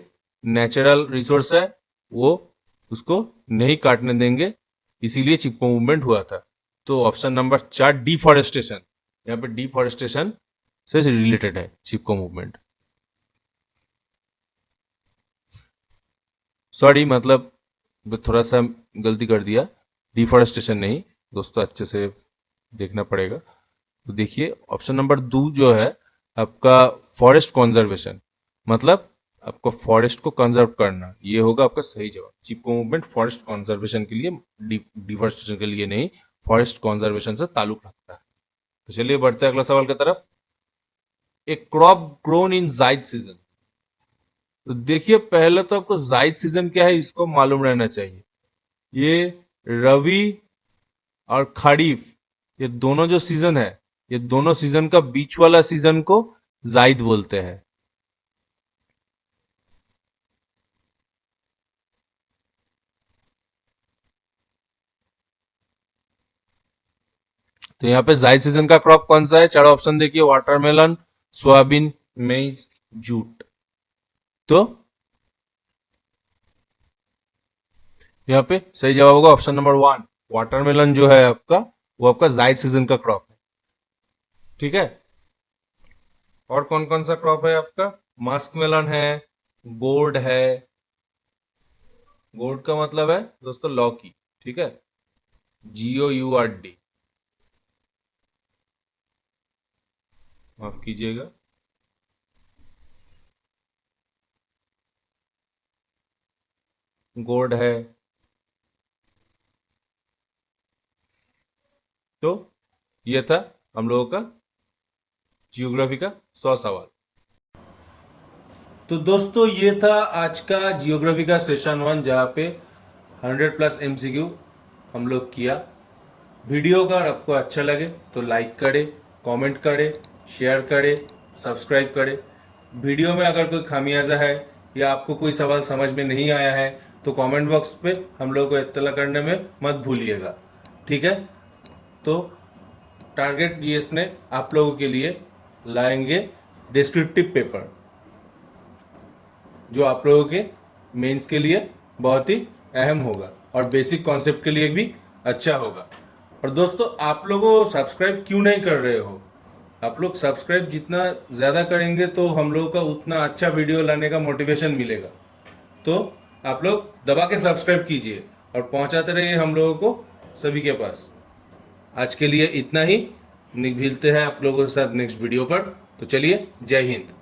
नेचुरल रिसोर्स है, वो उसको नहीं काटने देंगे, इसीलिए चिपको मूवमेंट हुआ था। तो ऑप्शन नंबर 4 डिफॉरेस्टेशन, यहाँ पे डिफॉरेस्टेशन से रिलेटेड है चिपको मूवमेंट। सॉरी, मतलब थोड़ा सा गलती कर दिया, डिफॉरेस्टेशन नहीं दोस्तों, अच्छे से देखना पड़ेगा। तो देखिए ऑप्शन नंबर 2 जो है आपका फॉरेस्ट कंजर्वेशन, मतलब आपको फॉरेस्ट को कंजर्व करना, ये होगा आपका सही जवाब। चिपको मूवमेंट फॉरेस्ट कंजर्वेशन के लिए, डिफॉरेस्टेशन के लिए नहीं, फॉरेस्ट कंजर्वेशन से ताल्लुक रखता है। तो चलिए बढ़ते हैं अगला सवाल की तरफ। ए क्रॉप ग्रोन इन जायद सीजन। तो देखिए पहले तो आपको जायद सीजन क्या है इसको मालूम रहना चाहिए। ये रवि और खरीफ, ये दोनों जो सीजन है, ये दोनों सीजन का बीच वाला सीजन को जायद बोलते हैं। तो यहाँ पे जायद सीजन का क्रॉप कौन सा है? चारों ऑप्शन देखिए, वाटरमेलन, सोयाबीन, मेज, जूट। तो यहाँ पे सही जवाब होगा ऑप्शन नंबर 1। वाटरमेलन जो है आपका, वो आपका जायद सीजन का क्रॉप है। ठीक है। और कौन कौन सा क्रॉप है आपका? मास्क मेलन है, गोर्ड है। गोर्ड का मतलब है दोस्तों लौकी। ठीक है, GOURD, माफ कीजिएगा। गोर्ड है। तो ये था हम लोगों का जियोग्राफी का 100 सवाल। तो दोस्तों ये था आज का जियोग्राफी का सेशन 1, जहाँ पे 100+ MCQ हम लोग किया। वीडियो अगर आपको अच्छा लगे तो लाइक करें, कमेंट करें, शेयर करें, सब्सक्राइब करें। वीडियो में अगर कोई खामियाजा है या आपको कोई सवाल समझ में नहीं आया है तो कमेंट बॉक्स पे हम लोग को इत्तला करने में मत भूलिएगा। ठीक है। तो टारगेट जीएस ने आप लोगों के लिए लाएंगे डिस्क्रिप्टिव पेपर, जो आप लोगों के मेंस के लिए बहुत ही अहम होगा और बेसिक कॉन्सेप्ट के लिए भी अच्छा होगा। और दोस्तों आप लोगों सब्सक्राइब क्यों नहीं कर रहे हो? आप लोग सब्सक्राइब जितना ज़्यादा करेंगे तो हम लोगों का उतना अच्छा वीडियो लाने का मोटिवेशन मिलेगा। तो आप लोग दबा के सब्सक्राइब कीजिए और पहुंचाते रहिए हम लोगों को सभी के पास। आज के लिए इतना ही, मिलते हैं आप लोगों के साथ नेक्स्ट वीडियो पर। तो चलिए, जय हिंद।